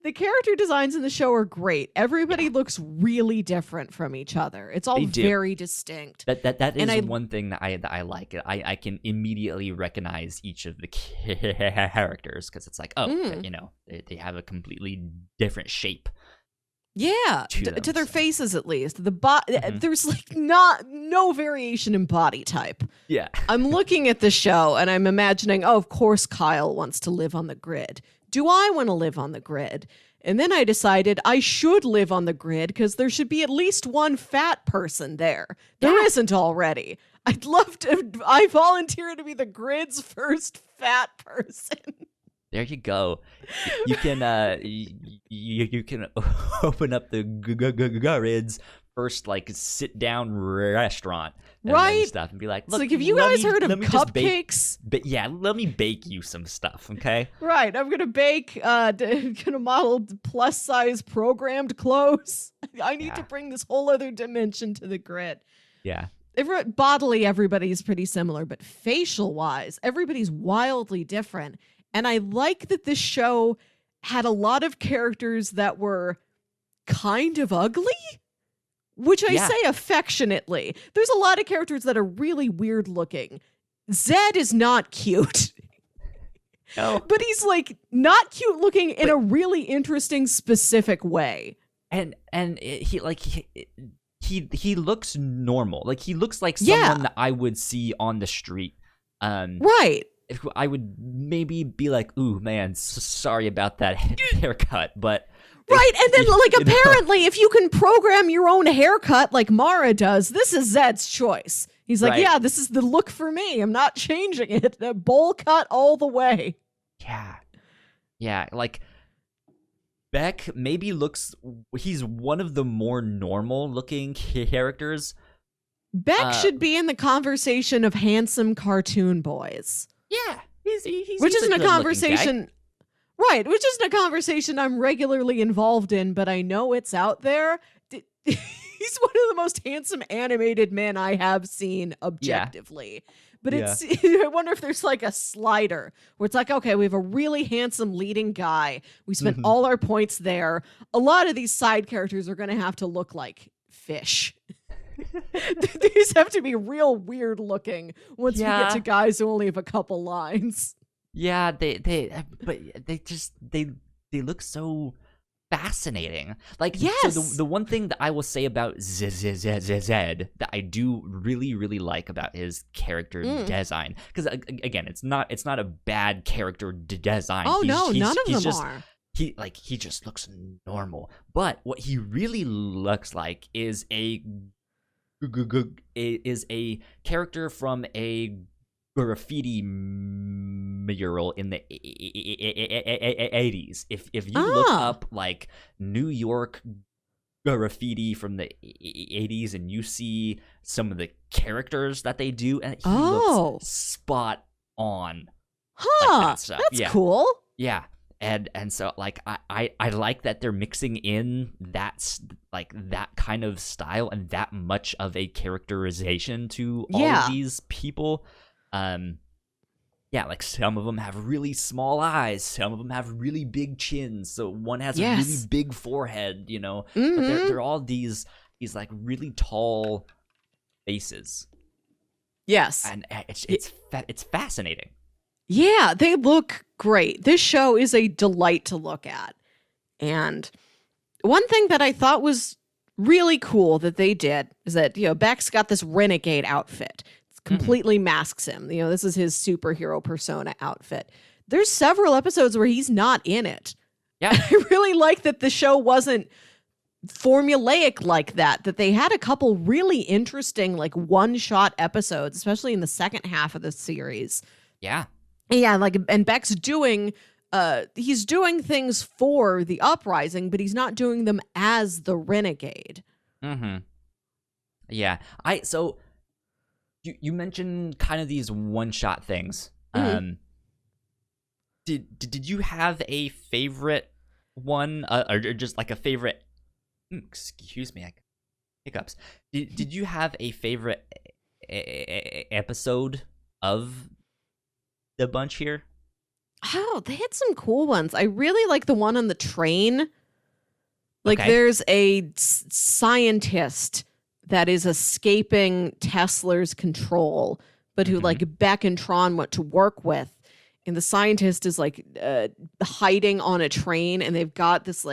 The character designs in the show are great. Everybody looks really different from each other. It's all very distinct. That is one thing that I like. I can immediately recognize each of the characters, because it's like, they have a completely different shape. Yeah, to their faces at least. There's like no variation in body type. Yeah. I'm looking at the show and I'm imagining, oh, of course Kyle wants to live on the grid. Do I want to live on the grid? And then I decided I should live on the grid because there should be at least one fat person there. There isn't already. I volunteer to be the grid's first fat person. There you go. You can you can open up the grid's first like sit down restaurant, and stuff, and be like, look, it's like, have you guys heard of cupcakes? Let me bake you some stuff, okay? Right, I'm gonna bake. Gonna model plus size programmed clothes. I need to bring this whole other dimension to the grid. Yeah. Bodily, everybody's pretty similar, but facial wise, everybody's wildly different. And I like that this show had a lot of characters that were kind of ugly, which I say affectionately. There's a lot of characters that are really weird looking. Zed is not cute. No. But he's like not cute looking in a really interesting, specific way. And he looks normal. Like, he looks like someone that I would see on the street. Right. I would maybe be like, ooh, man, sorry about that haircut, but... Right, and then, like, apparently, if you can program your own haircut like Mara does, this is Zed's choice. He's like, yeah, this is the look for me. I'm not changing it. A bowl cut all the way. Yeah. Yeah, like, Beck maybe he's one of the more normal-looking characters. Beck should be in the conversation of handsome cartoon boys. Yeah, which isn't a conversation, right? Which isn't a conversation I'm regularly involved in, but I know it's out there. He's one of the most handsome animated men I have seen objectively. But it's I wonder if there's like a slider where it's like, okay, we have a really handsome leading guy. We spent all our points there. A lot of these side characters are going to have to look like fish. These have to be real weird looking once we get to guys who only have a couple lines. Yeah, they look so fascinating. Like, so the one thing that I will say about Zed that I do really, really like about his character design, because again, it's not a bad character design. Oh, none of them are. He just looks normal. But what he really looks like is a character from a graffiti magazine. Oh, yeah. Like, he looks like a graffiti artist. He looks like a character from a graffiti magazine. Like, he just looks normal. But what he really looks like is a graffiti magazine. Is a character from a graffiti magazine. Like, he looks like a graffiti artist. He looks like a graffiti artist. Is a character from a mural in the 80s. If you look up like New York graffiti from the 80s and you see some of the characters that they do, and he looks spot on. Like that stuff. That's cool. Yeah. And so like I like that they're mixing in that kind of style and that much of a characterization to all of these people. Like some of them have really small eyes, some of them have really big chins, so one has a really big forehead, but they're all these like really tall faces. Yes. And it's fascinating. Yeah, they look great. This show is a delight to look at. And one thing that I thought was really cool that they did is that, Beck's got this Renegade outfit. It completely masks him. This is his superhero persona outfit. There's several episodes where he's not in it. Yeah. I really like that the show wasn't formulaic like that they had a couple really interesting, like, one-shot episodes, especially in the second half of the series. Yeah. Yeah, and Beck's doing he's doing things for the Uprising, but he's not doing them as the Renegade. Yeah. So you mentioned kind of these one-shot things. Did you have a favorite one, or just like a favorite? Excuse me, hiccups. Did you have a favorite episode of the bunch here? Oh, they had some cool ones. I really like the one on the train. Okay. There's a scientist that is escaping Tesla's control, but who Beck and Tron went to work with. And the scientist is hiding on a train, and they've got this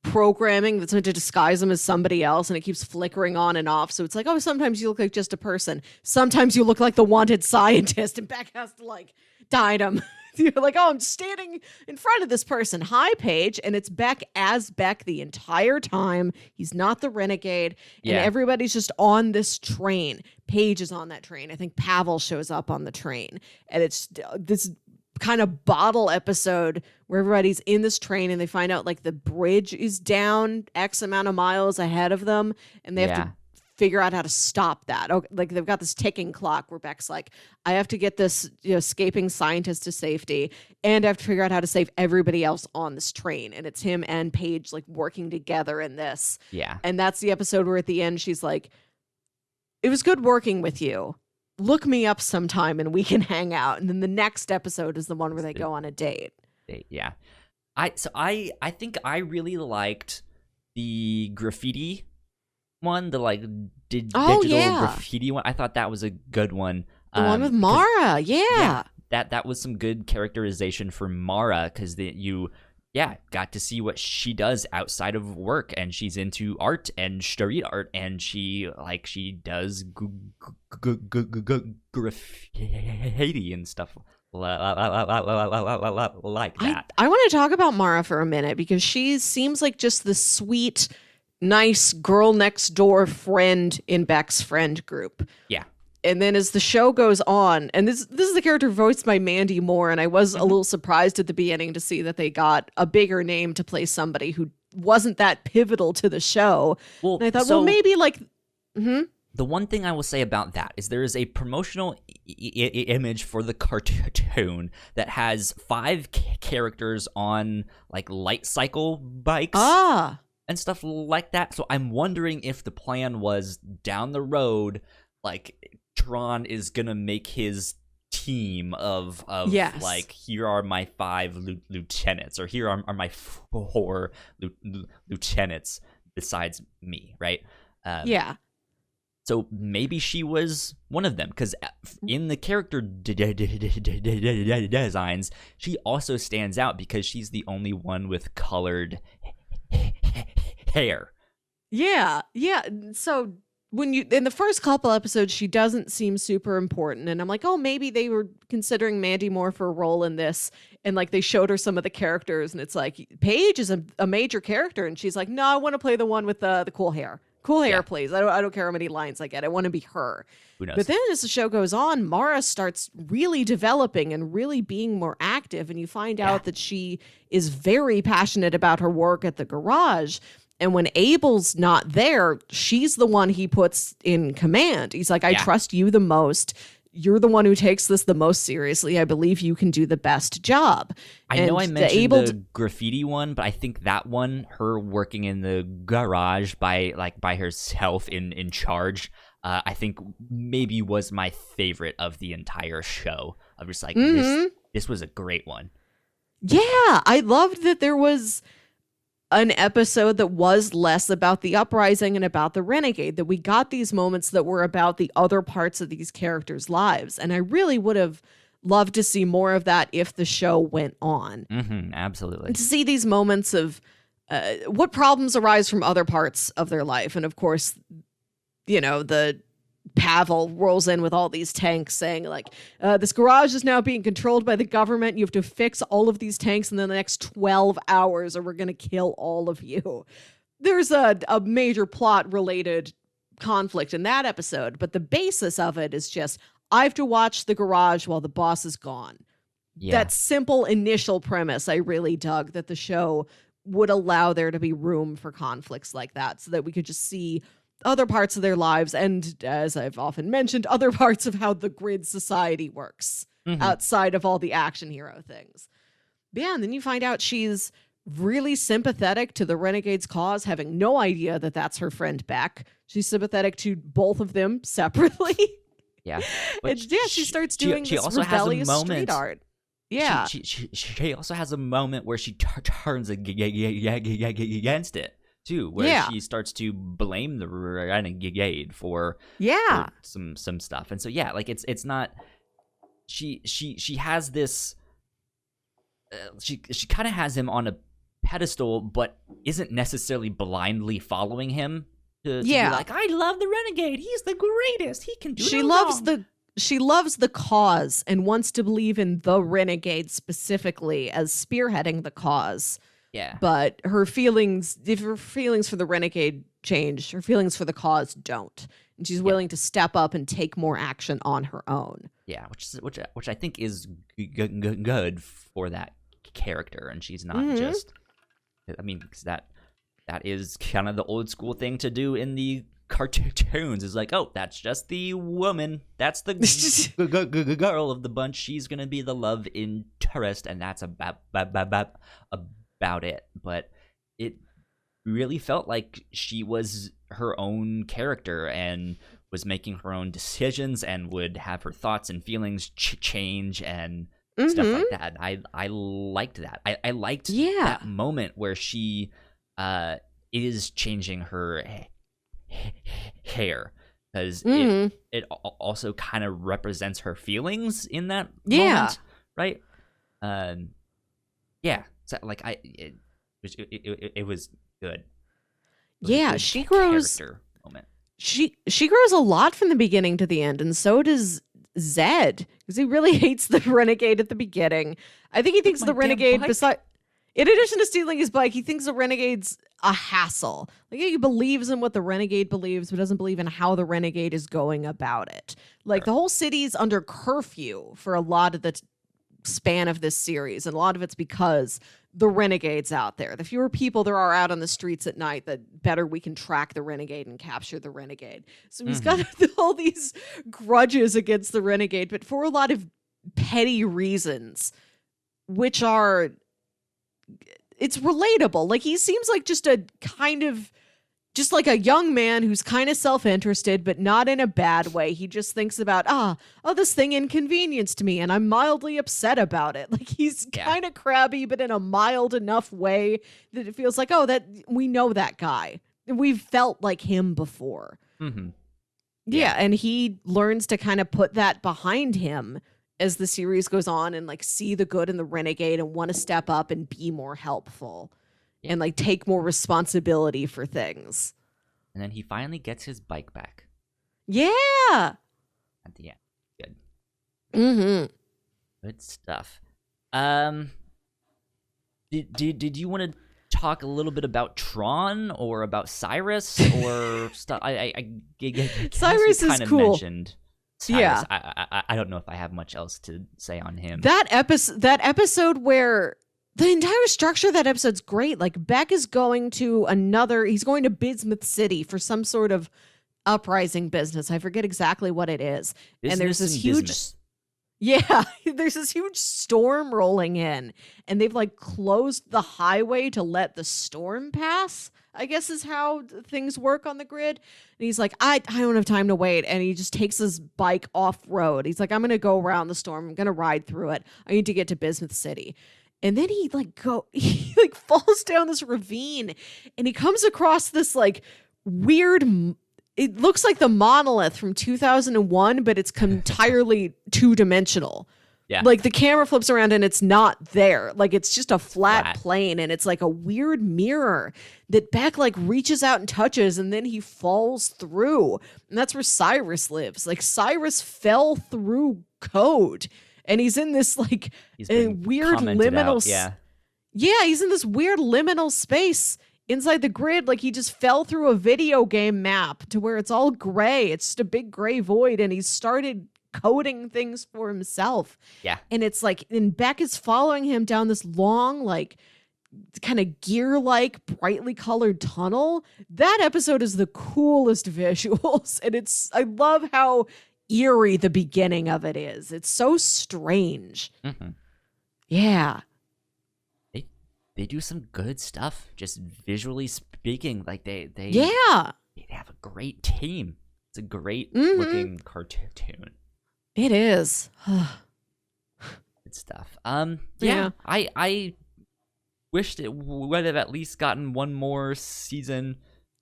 programming that's meant to disguise them as somebody else, and it keeps flickering on and off. So it's like, oh, sometimes you look like just a person. Sometimes you look like the wanted scientist, and Beck has to guide him. You're like, oh, I'm standing in front of this person. Hi, Paige. And it's Beck as Beck the entire time. He's not the Renegade. And everybody's just on this train. Paige is on that train. I think Pavel shows up on the train. And it's this kind of bottle episode where everybody's in this train and they find out the bridge is down X amount of miles ahead of them. And they have to figure out how to stop that. They've got this ticking clock where Beck's like, I have to get this escaping scientist to safety, and I have to figure out how to save everybody else on this train. And it's him and Paige working together in this. Yeah. And that's the episode where at the end she's like, it was good working with you. Look me up sometime and we can hang out. And then the next episode is the one where they go on a date. Yeah. I think I really liked the graffiti one, the digital graffiti one. I thought that was a good one. The one with Mara, yeah. That was some good characterization for Mara, because you got to see what she does outside of work, and she's into art and street art, and she does graffiti and stuff like that. I want to talk about Mara for a minute, because she seems like just the sweet, nice girl next door friend in Beck's friend group. Yeah. And then as the show goes on, and this is the character voiced by Mandy Moore, and I was a little surprised at the beginning to see that they got a bigger name to play somebody who wasn't that pivotal to the show. Well, and I thought, maybe The one thing I will say about that is there is a promotional image for the cartoon that has 5 characters on light cycle bikes. And stuff like that. So I'm wondering if the plan was down the road, Tron is gonna make his team of here are my 5 lieutenants, or here are my 4 lieutenants besides me, right? So maybe she was one of them, because in the character designs, she also stands out because she's the only one with colored hair. Yeah. So when in the first couple episodes, she doesn't seem super important, and I'm like, oh, maybe they were considering Mandy Moore for a role in this, and they showed her some of the characters, and it's Paige is a major character, and she's like, no, I want to play the one with the cool hair. Cool hair, Yeah. please. I don't care how many lines I get. I want to be her. Who knows? But then as the show goes on, Mara starts really developing and really being more active. And you find out that she is very passionate about her work at the garage. And when Abel's not there, she's the one he puts in command. He's like, I trust you the most. You're the one who takes this the most seriously. I believe you can do the best job. I know I mentioned the graffiti one, but I think that one, her working in the garage by herself in charge, I think maybe was my favorite of the entire show. I was like, this was a great one. Yeah, I loved that there was an episode that was less about the uprising and about the renegade, that we got these moments that were about the other parts of these characters' lives. And I really would have loved to see more of that if the show went on. Absolutely. And to see these moments of what problems arise from other parts of their life. And of course, the Pavel rolls in with all these tanks saying like, this garage is now being controlled by the government. You have to fix all of these tanks in the next 12 hours or we're going to kill all of you. There's a major plot related conflict in that episode, but the basis of it is just, I have to watch the garage while the boss is gone. Yeah. That simple initial premise, I really dug, that the show would allow there to be room for conflicts like that so that we could just see other parts of their lives, and as I've often mentioned, other parts of how the grid society works outside of all the action hero things. But yeah, and then you find out she's really sympathetic to the Renegade's cause, having no idea that that's her friend Beck. She's sympathetic to both of them separately. Yeah. And she starts doing this also rebellious street art. Yeah. She also has a moment where she turns against it. Too, where she starts to blame the Renegade for some stuff, and so like it's not she has this she kind of has him on a pedestal, but isn't necessarily blindly following him to be like, I love the Renegade, he's the greatest, he can do she loves the cause and wants to believe in the Renegade specifically as spearheading the cause. Yeah. But if her feelings for the Renegade change, her feelings for the cause don't. And she's willing to step up and take more action on her own. Yeah, which I think is good for that character. And she's not just, I mean, because that is kind of the old school thing to do in the cartoons, is like, oh, that's just the woman. That's the girl of the bunch. She's going to be the love interest. And that's about it. But it really felt like she was her own character and was making her own decisions and would have her thoughts and feelings change and stuff like that. I liked that. I liked that moment where she is changing her hair, because it also kind of represents her feelings in that moment, right? So like it was good. She grows. Moment. She grows a lot from the beginning to the end, and so does Zed, because he really hates the Renegade at the beginning. I think he thinks the Renegade, in addition to stealing his bike, he thinks the Renegade's a hassle. Like, he believes in what the Renegade believes, but doesn't believe in how the Renegade is going about it. Like, the whole city's under curfew for a lot of the span of this series, and a lot of it's because the Renegade's out there. The fewer people there are out on the streets at night, the better we can track the Renegade and capture the Renegade. So he's got all these grudges against the Renegade, but for a lot of petty reasons, which are, it's relatable. Like, he seems like just like a young man who's kind of self-interested, but not in a bad way. He just thinks about, this thing inconvenienced me and I'm mildly upset about it. Like, he's kind of crabby, but in a mild enough way that it feels like, that we know that guy. We've felt like him before. Yeah, and he learns to kind of put that behind him as the series goes on and like see the good in the Renegade and want to step up and be more helpful. And like take more responsibility for things. And then he finally gets his bike back. Yeah. At the end. Good. Good stuff. Did you want to talk a little bit about Tron or about Cyrus or stuff? I guess Cyrus we is kind of cool. mentioned Cyrus. Yeah. I don't know if I have much else to say on him. That episode where the entire structure of that episode's great. Like Beck is going to he's going to Bismuth City for some sort of uprising business. I forget exactly what it is. And there's this huge Yeah, there's this huge storm rolling in, and they've like closed the highway to let the storm pass, I guess is how things work on the grid. And he's like, I don't have time to wait. And he just takes his bike off road. He's like, I'm going to go around the storm. I'm going to ride through it. I need to get to Bismuth City. And then he falls down this ravine, and he comes across this like weird, it looks like the monolith from 2001, but it's entirely two-dimensional. Yeah. Like the camera flips around and it's not there. Like it's just a flat plane, and it's like a weird mirror that Beck like reaches out and touches, and then he falls through. And that's where Cyrus lives. Like Cyrus fell through code, and he's in this like weird liminal. Yeah, he's in this weird liminal space inside the grid. Like he just fell through a video game map to where it's all gray. It's just a big gray void, and he started coding things for himself. Yeah. And it's like, and Beck is following him down this long, like kind of gear-like, brightly colored tunnel. That episode is the coolest visuals. And I love how eerie the beginning of it is. It's so strange. Mm-hmm. Yeah. They do some good stuff, just visually speaking. Like they have a great team. It's a great looking cartoon. It is. Good stuff. Yeah. I wished it would have at least gotten one more season.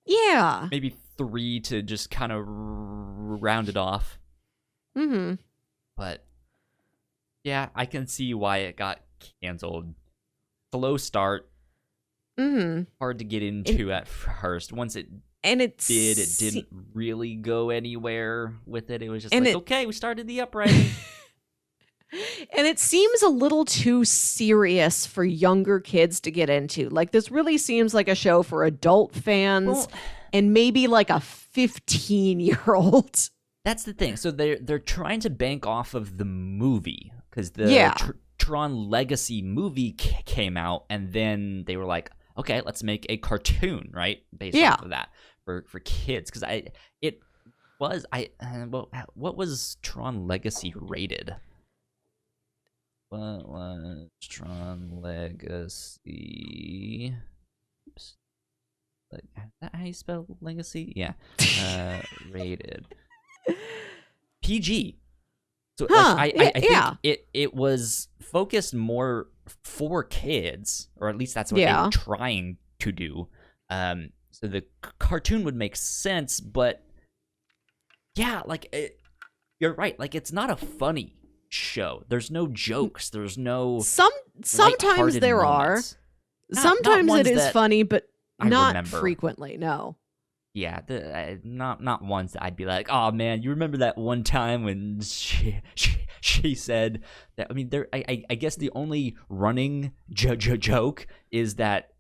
Yeah. Maybe 3 to just kind of round it off. Mm-hmm. But yeah, I can see why it got canceled. Slow start. Mm-hmm. Hard to get into at first. Once it didn't really go anywhere with it. It was just okay, we started the uprising. And it seems a little too serious for younger kids to get into. Like this really seems like a show for adult fans and maybe like a 15-year-old. That's the thing. So they're trying to bank off of the movie because the Tron Legacy movie came out, and then they were like, okay, let's make a cartoon, right? Based off of that for kids. Because what was Tron Legacy rated? What was Tron Legacy? Oops. Is that how you spell legacy? Yeah. Rated. PG. So I think it was focused more for kids, or at least that's what they were trying to do. So the cartoon would make sense, but yeah, you're right. Like it's not a funny show. There's no jokes. There's no sometimes there moments. Are. Sometimes not it is funny, but not remember. Frequently. No. Yeah, not ones that I'd be like, oh man, you remember that one time when she said that? I mean, I guess the only running joke is that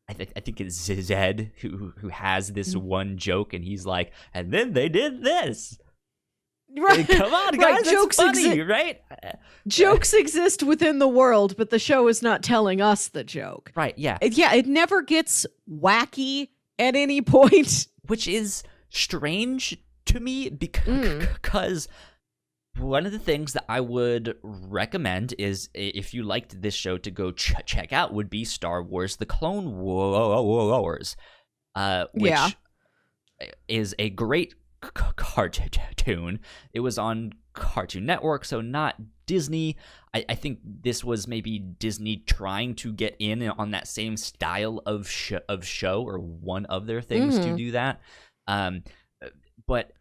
I think it's Zed who has this one joke, and he's like, and then they did this. Right. Come on, guys, right. Jokes funny, right? Jokes exist within the world, but the show is not telling us the joke. Right? Yeah. It never gets wacky at any point. Which is strange to me because one of the things that I would recommend is, if you liked this show to go check out, would be Star Wars: The Clone Wars, which is a great cartoon. It was on Cartoon Network, so not Disney. I think this was maybe Disney trying to get in on that same style of show, or one of their things to do that. But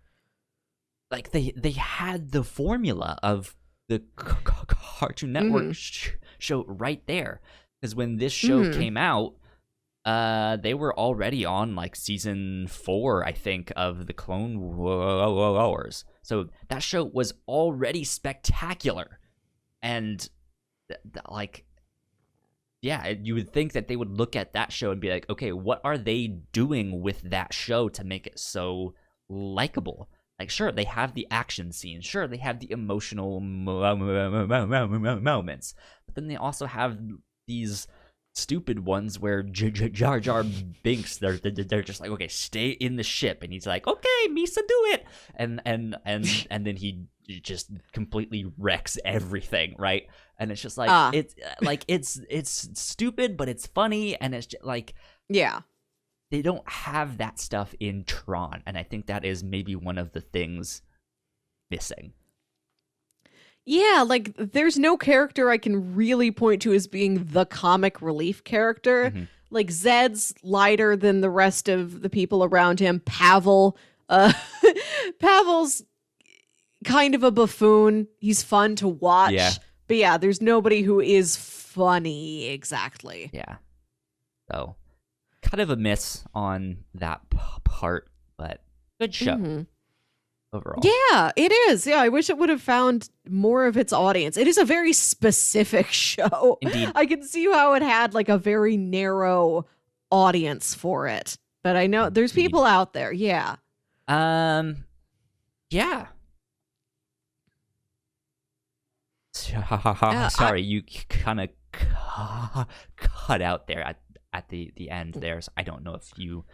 like they had the formula of the Cartoon Network show right there, because when this show came out, they were already on like season 4, I think, of the Clone Wars. So that show was already spectacular, and like yeah, you would think that they would look at that show and be like, okay, what are they doing with that show to make it so likable? Like, sure, they have the action scenes. Sure, they have the emotional moments. But then they also have these stupid ones where Jar Jar Binks, they're just like, okay, stay in the ship. And he's like, okay, Misa, do it. And then he just completely wrecks everything, right? And it's just like, it's stupid, but it's funny. And it's just like, yeah. They don't have that stuff in Tron, and I think that is maybe one of the things missing. Yeah, like, there's no character I can really point to as being the comic relief character. Mm-hmm. Like, Zed's lighter than the rest of the people around him. Pavel's kind of a buffoon. He's fun to watch. Yeah. But yeah, there's nobody who is funny exactly. Yeah. So, kind of a miss on that part, but good show overall. Yeah, it is. Yeah, I wish it would have found more of its audience. It is a very specific show. Indeed. I can see how it had like a very narrow audience for it. But I know there's people out there. Yeah. Yeah. Sorry, you kind of cut out there at the end there, so I don't know if you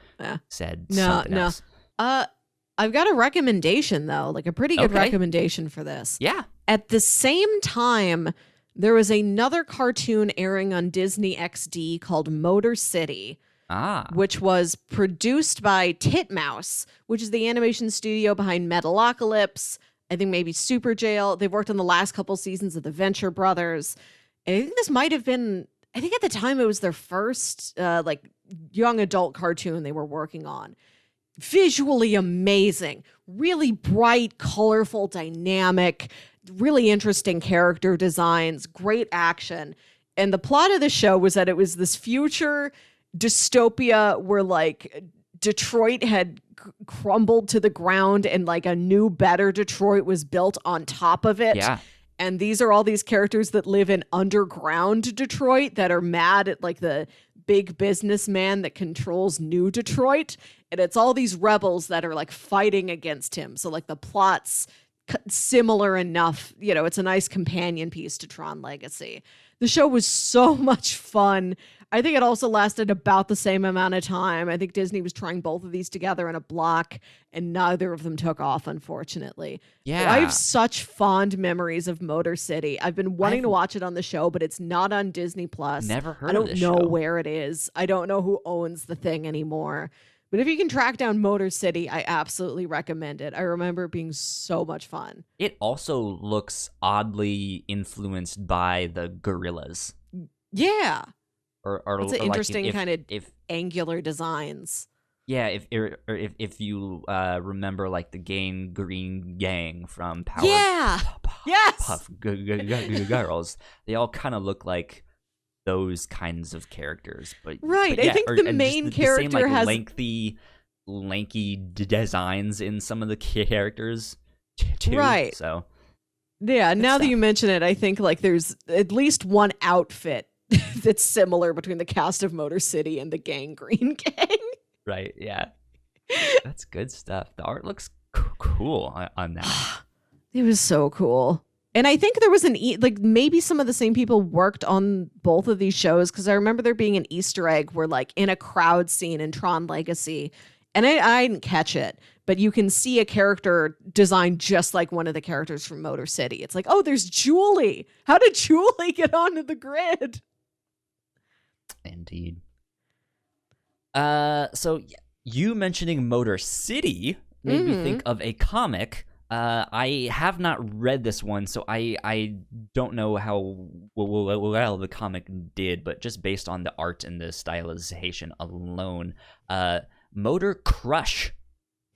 said something else. I've got a recommendation though, like a pretty good recommendation for this. Yeah. At the same time, there was another cartoon airing on Disney XD called Motor City, which was produced by Titmouse, which is the animation studio behind Metalocalypse, I think maybe Super Jail. They've worked on the last couple seasons of the Venture Brothers. And I think this might have been, I think at the time it was their first like young adult cartoon they were working on. Visually amazing, really bright, colorful, dynamic, really interesting character designs, great action. And the plot of the show was that it was this future dystopia where like Detroit had crumbled to the ground and like a new, better Detroit was built on top of it. Yeah. And these are all these characters that live in underground Detroit that are mad at like the big businessman that controls New Detroit. And it's all these rebels that are like fighting against him. So like the plot's similar enough, you know, it's a nice companion piece to Tron Legacy. The show was so much fun. I think it also lasted about the same amount of time. I think Disney was trying both of these together in a block, and neither of them took off, unfortunately. Yeah. But I have such fond memories of Motor City. I've been wanting to watch it on the show, but it's not on Disney Plus. Never heard of this this show. I don't know show. where it is. I don't know who owns the thing anymore. But if you can track down Motor City, I absolutely recommend it. I remember it being so much fun. It also looks oddly influenced by the Gorillas. Yeah. Or it's an like interesting kind of if angular designs. Yeah, if you remember like the Green Gang from Power Puff Girls, they all kind of look like those kinds of characters, but right. But yeah, I think the main character the same, like, has lanky designs in some of the characters too. Right. So yeah, now stuff. that you mention it, I think like there's at least one outfit that's similar between the cast of Motor City and the Green Gang. Right. Yeah. That's good stuff. The art looks cool on that. It was so cool. And I think there was like maybe some of the same people worked on both of these shows, because I remember there being an Easter egg where like in a crowd scene in Tron Legacy, and I didn't catch it, but you can see a character designed just like one of the characters from Motor City. It's like, oh, there's Julie. How did Julie get onto the grid? Indeed. So you mentioning Motor City made me think of a comic. I have not read this one, so I don't know how well the comic did, but just based on the art and the stylization alone, Motor Crush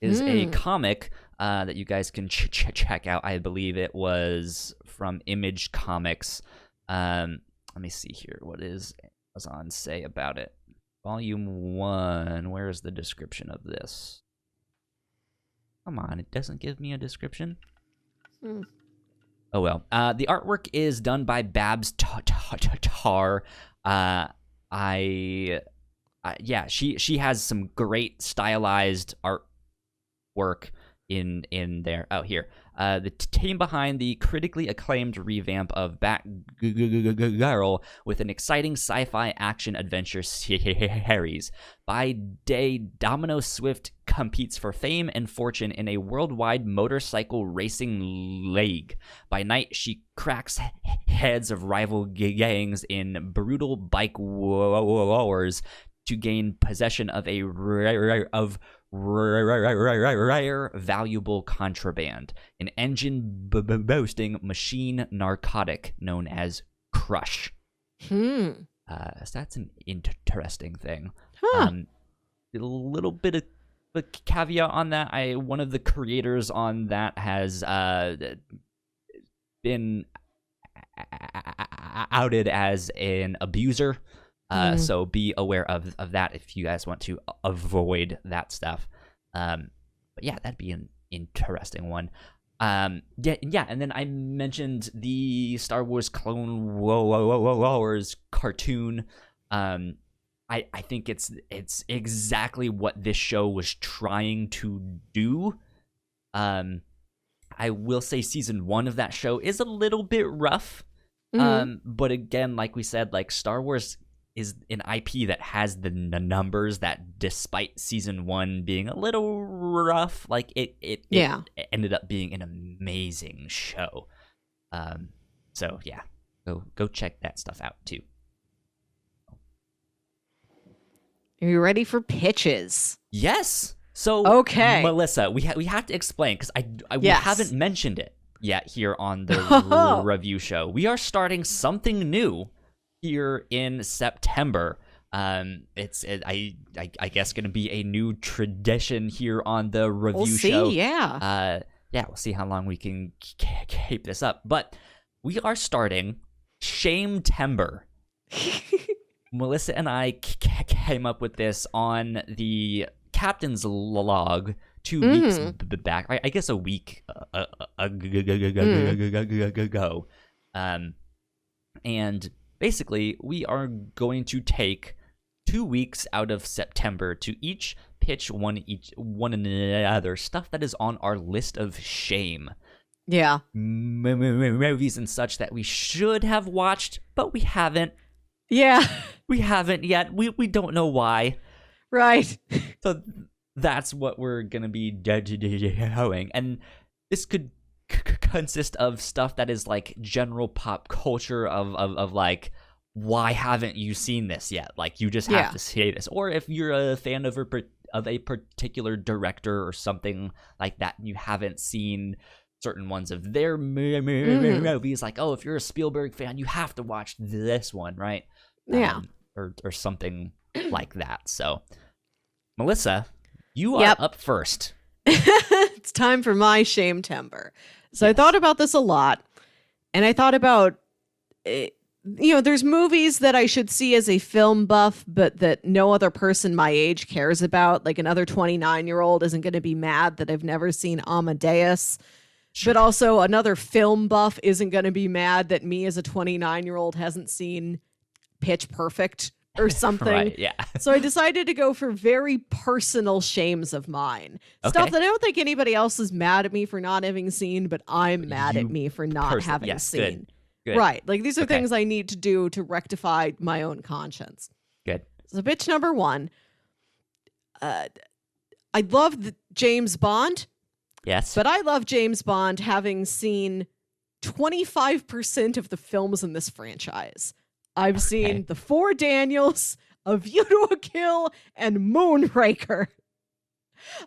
is a comic that you guys can check out. I believe it was from Image Comics. Let me see here. What does Amazon say about it? Volume 1. Where is the description of this? Come on, it doesn't give me a description. Oh well. The artwork is done by Babs Tar. Yeah, she has some great stylized artwork in there. Oh, here. The team behind the critically acclaimed revamp of Batgirl with an exciting sci-fi action adventure series. By day, Domino Swift competes for fame and fortune in a worldwide motorcycle racing league. By night, she cracks heads of rival gangs in brutal bike wars to gain possession of a rare, valuable contraband, an engine-boasting machine narcotic known as Crush. So that's an interesting thing. A little bit of a caveat on that. One of the creators on that has been outed as an abuser. So be aware of that if you guys want to avoid that stuff. But yeah, that'd be an interesting one. And then I mentioned the Star Wars Clone Wars cartoon. I think it's exactly what this show was trying to do. I will say season 1 of that show is a little bit rough. But again, like we said, like Star Wars is an IP that has the numbers that, despite season 1 being a little rough, like it ended up being an amazing show. So yeah, go check that stuff out too. Are you ready for pitches? Yes. So okay, Melissa, we have to explain, because we haven't mentioned it yet here on the review show. We are starting something new here in September. It's I guess going to be a new tradition here on the review show. Yeah. We'll see how long we can keep this up. But we are starting Shame-tember. Melissa and I came up with this on the captain's log 2 weeks back. I guess a week ago. And basically, we are going to take 2 weeks out of September to each pitch one another stuff that is on our list of shame. Yeah. Movies and such that we should have watched, but we haven't. Yeah. We haven't yet. We don't know why. Right. So that's what we're going to be doing. And this could consist of stuff that is like general pop culture of like, why haven't you seen this yet? Like, you just have to say this. Or if you're a fan of a particular director or something like that, and you haven't seen certain ones of their movies, like, oh, if you're a Spielberg fan, you have to watch this one, right? Yeah. Or something like that. So, Melissa, you are up first. It's time for my Shame-tember. So I thought about this a lot, and I thought about, there's movies that I should see as a film buff, but that no other person my age cares about. Like, another 29-year-old isn't going to be mad that I've never seen Amadeus. Sure. But also another film buff isn't going to be mad that me as a 29-year-old hasn't seen Pitch Perfect or something. Right, yeah. So I decided to go for very personal shames of mine. Stuff that I don't think anybody else is mad at me for not having seen, but I'm mad at me for not having seen. Good. Right. Like, these are things I need to do to rectify my own conscience. Good. So pitch number 1. I love James Bond. Yes. But I love James Bond having seen 25% of the films in this franchise. I've seen The Four Daniels, A View to a Kill, and Moonraker.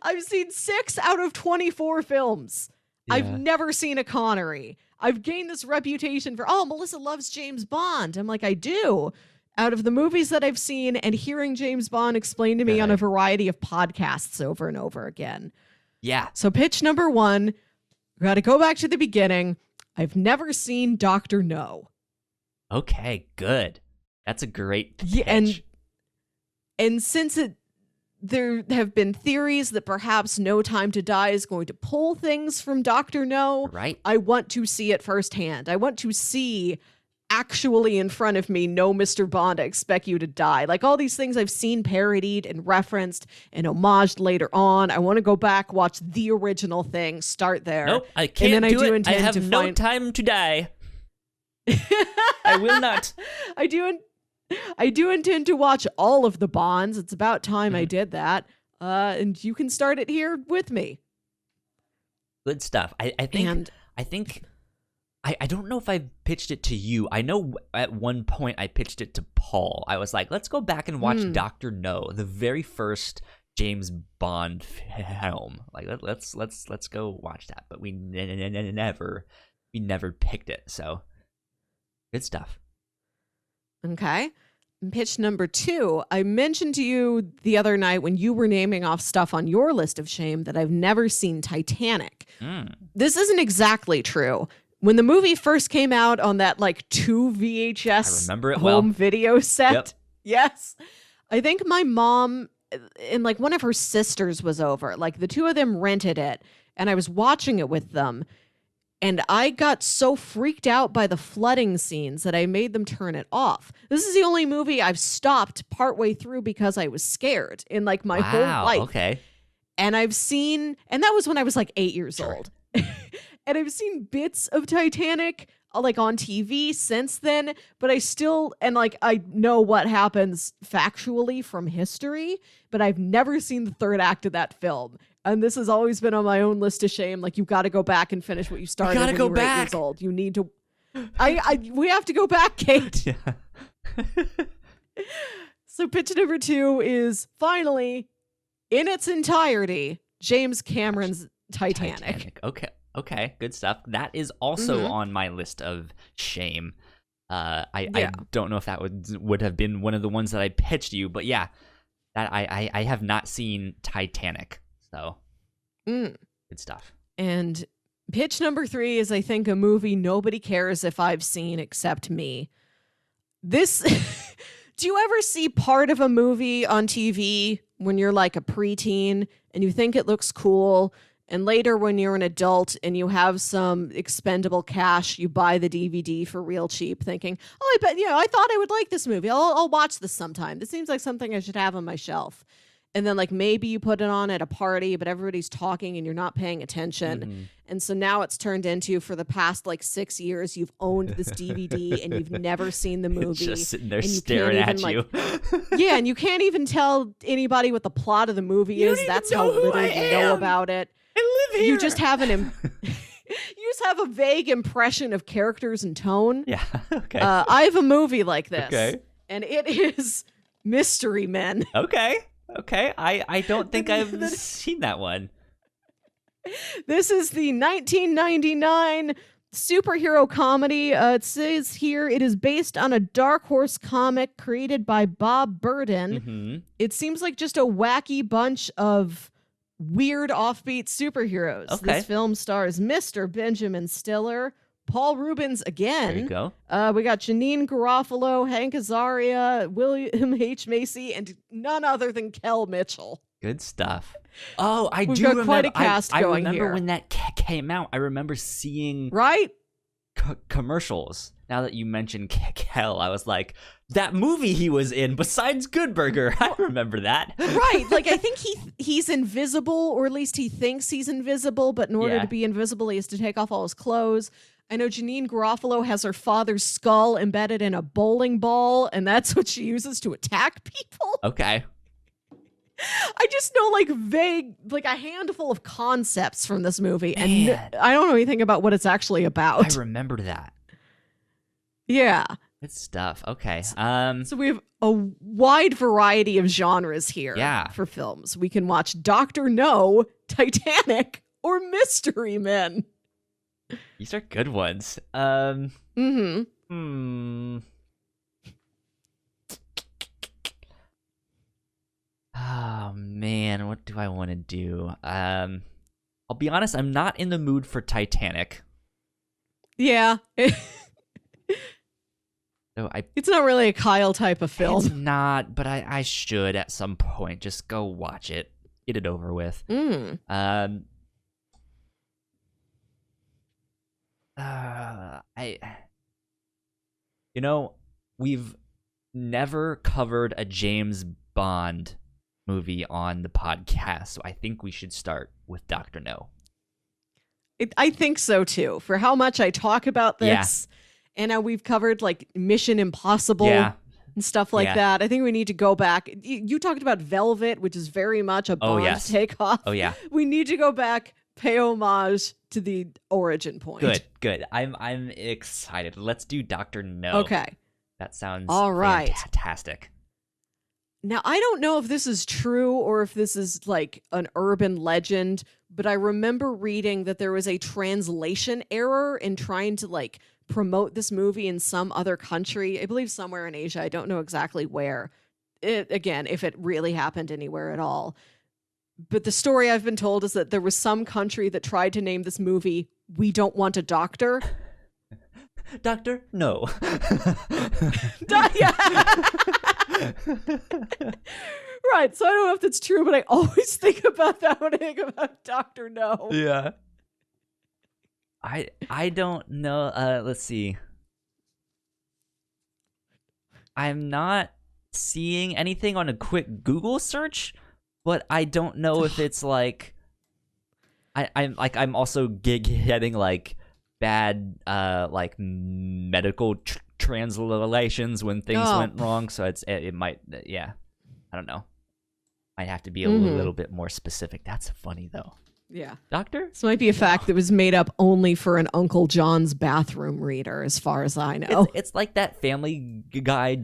I've seen 6 out of 24 films. Yeah. I've never seen a Connery. I've gained this reputation for, Melissa loves James Bond. I'm like, I do. Out of the movies that I've seen and hearing James Bond explained to me on a variety of podcasts over and over again. Yeah. So pitch number 1, we got to go back to the beginning. I've never seen Dr. No. Okay, good. That's a great pitch. Yeah, and since there have been theories that perhaps No Time to Die is going to pull things from Dr. No, right? I want to see it firsthand. I want to see actually in front of me, no, Mr. Bond, I expect you to die. Like all these things I've seen parodied and referenced and homaged later on. I want to go back, watch the original thing, start there. Nope, I can't and then do I do it. I intend have to no find... time to die. I will not. I do intend to watch all of the Bonds. It's about time I did that. And you can start it here with me. Good stuff. I think I don't know if I pitched it to you. I know at one point I pitched it to Paul. I was like, let's go back and watch Dr. No, the very first James Bond film. Like let's go watch that. But we never picked it. So good stuff. Okay. Pitch number 2. I mentioned to you the other night when you were naming off stuff on your list of shame that I've never seen Titanic. This isn't exactly true. When the movie first came out on that like 2 VHS home video set, yep. Yes, I think my mom and like one of her sisters was over. Like the two of them rented it and I was watching it with them. And I got so freaked out by the flooding scenes that I made them turn it off. This is the only movie I've stopped partway through because I was scared in like my whole life. Okay. And I've seen, and that was when I was like 8 years old. And I've seen bits of Titanic like on TV since then, but I still, and like I know what happens factually from history, but I've never seen the third act of that film. And this has always been on my own list of shame. Like, you've got to go back and finish what you started when you were 8 years old. You need to... we have to go back, Kate. Yeah. So pitch number 2 is finally, in its entirety, James Cameron's Titanic. Okay. Good stuff. That is also on my list of shame. I don't know if that would have been one of the ones that I pitched you, but yeah, that I have not seen Titanic. So, good stuff. And pitch number 3 is, I think, a movie nobody cares if I've seen except me. This, do you ever see part of a movie on TV when you're like a preteen and you think it looks cool, and later when you're an adult and you have some expendable cash, you buy the DVD for real cheap thinking, oh, I bet, I thought I would like this movie. I'll watch this sometime. This seems like something I should have on my shelf. And then like maybe you put it on at a party, but everybody's talking and you're not paying attention. And so now it's turned into, for the past like 6 years, you've owned this DVD and you've never seen the movie. Just sitting there staring at you. Yeah, and you can't even tell anybody what the plot of the movie is. That's how little you know about it. I live here. You just have you just have a vague impression of characters and tone. Yeah, okay. I have a movie like this. Okay. And it is Mystery Men. Okay. I don't think I've seen that one. This is the 1999 superhero comedy. It says here it is based on a Dark Horse comic created by Bob Burden. It seems like just a wacky bunch of weird offbeat superheroes. Okay. This film stars Mr. Benjamin Stiller, Paul Rubens again. There you go. We got Janine Garofalo, Hank Azaria, William H. Macy, and none other than Kel Mitchell. Good stuff. Oh, We've got quite a cast I going remember here. when that came out. I remember seeing Right? commercials. Now that you mentioned Kel, I was like, that movie he was in, besides Good Burger. I remember that. Right. Like, I think he's invisible, or at least he thinks he's invisible, but in order to be invisible, he has to take off all his clothes. I know Janine Garofalo has her father's skull embedded in a bowling ball, and that's what she uses to attack people. Okay. I just know like vague, like a handful of concepts from this movie, and Man. I don't know anything about what it's actually about. I remember that. Yeah. Good stuff. Okay. So we have a wide variety of genres here for films. We can watch Dr. No, Titanic, or Mystery Men. These are good ones. Oh man, what do I want to do? I'll be honest, I'm not in the mood for Titanic. Yeah. So It's not really a Kyle type of film. It's not, but I should at some point just go watch it, get it over with. You know, we've never covered a James Bond movie on the podcast, so I think we should start with Dr. No. I think so too. For how much I talk about this, and now we've covered like Mission Impossible and stuff like that. I think we need to go back. You talked about Velvet, which is very much a Bond takeoff. Oh yeah. We need to go back, pay homage to the origin point. Good. I'm excited. Let's do Dr. No. Okay. That sounds all right. Fantastic. Now, I don't know if this is true or if this is like an urban legend, but I remember reading that there was a translation error in trying to like promote this movie in some other country. I believe somewhere in Asia. I don't know exactly where. Again, if it really happened anywhere at all. But the story I've been told is that there was some country that tried to name this movie We Don't Want a Doctor. Doctor? No. Right, so I don't know if that's true, but I always think about that when I think about Dr. No. Yeah. I don't know. Let's see. I'm not seeing anything on a quick Google search, but I don't know if it's like I'm also getting like bad like medical translations when things went wrong, so it might I don't know. Might have to be a little bit more specific. That's funny though. Yeah. Doctor? This might be a fact that was made up only for an Uncle John's bathroom reader, as far as I know. It's like that Family Guy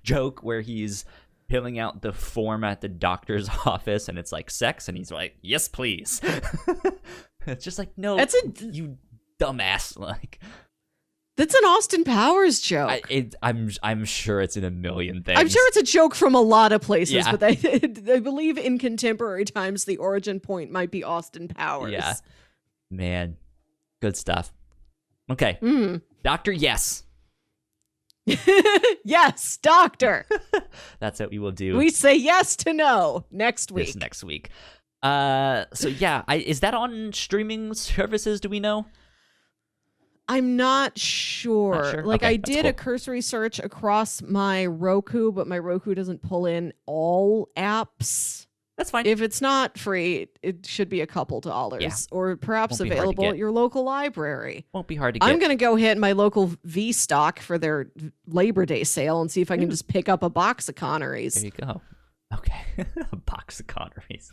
joke where he's filling out the form at the doctor's office and it's like sex and he's like, yes, please. It's just like, no, you dumbass. Like, that's an Austin Powers joke. I'm sure it's in a million things. I'm sure it's a joke from a lot of places, but I believe in contemporary times the origin point might be Austin Powers. Yeah, man, good stuff. Okay, Doctor, yes. Yes, Doctor. That's what we will do. We say yes to no next week. Next week. So yeah, is that on streaming services? Do we know? I'm not sure. Like, okay, I did a cursory search across my Roku, but my Roku doesn't pull in all apps. That's fine. If it's not free, it should be a couple dollars, or perhaps available at your local library. Won't be hard to get. I'm going to go hit my local V-Stock for their Labor Day sale and see if I can just pick up a box of Connerys. There you go. Okay. A box of Connerys.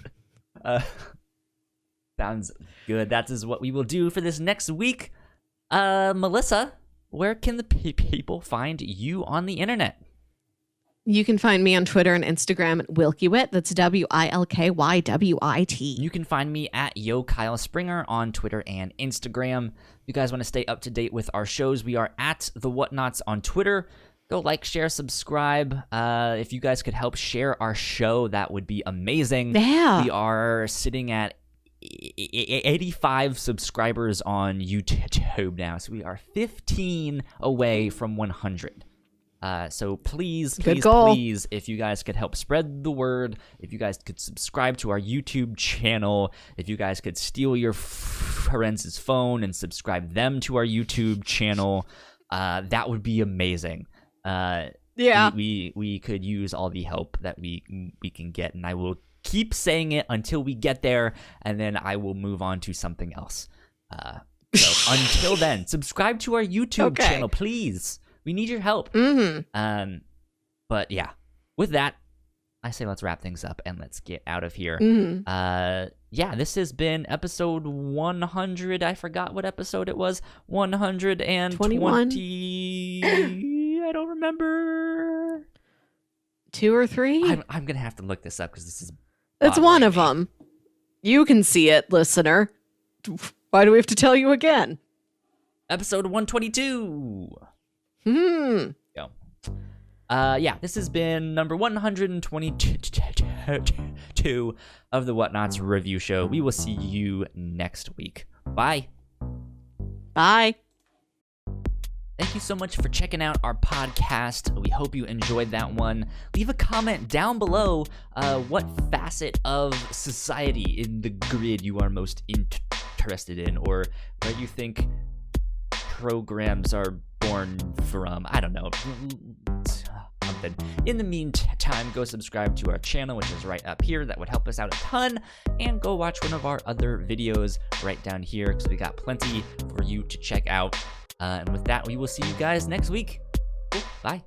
Sounds good. That is what we will do for this next week. Melissa, where can the people find you on the internet? You can find me on Twitter and Instagram at Wilkywit. That's WILKYWIT. You can find me at Yo Kyle Springer on Twitter and Instagram. If you guys want to stay up to date with our shows, we are at The Whatnauts on Twitter. Go like, share, subscribe. If you guys could help share our show, that would be amazing. Yeah. We are sitting at 85 subscribers on YouTube now, so we are 15 away from 100. So please, if you guys could help spread the word, if you guys could subscribe to our YouTube channel, if you guys could steal your friend's phone and subscribe them to our YouTube channel, that would be amazing. We could use all the help that we can get, and I will keep saying it until we get there, and then I will move on to something else. So until then, subscribe to our YouTube channel, please. We need your help. But yeah, with that, I say let's wrap things up and let's get out of here. This has been episode 100. I forgot what episode it was. 120. I don't remember. 2 or 3? I'm gonna have to look this up because this is. That's one of them. You can see it, listener. Why do we have to tell you again? Episode 122. Go. This has been number 122 of the Whatnauts review show. We will see you next week. Bye. Bye. Thank you so much for checking out our podcast. We hope you enjoyed that one. Leave a comment down below what facet of society in the grid you are most interested in, or where you think programs are born from. I don't know. Something. In the meantime, go subscribe to our channel, which is right up here. That would help us out a ton. And go watch one of our other videos right down here, because we got plenty for you to check out. And with that, we will see you guys next week. Cool. Bye.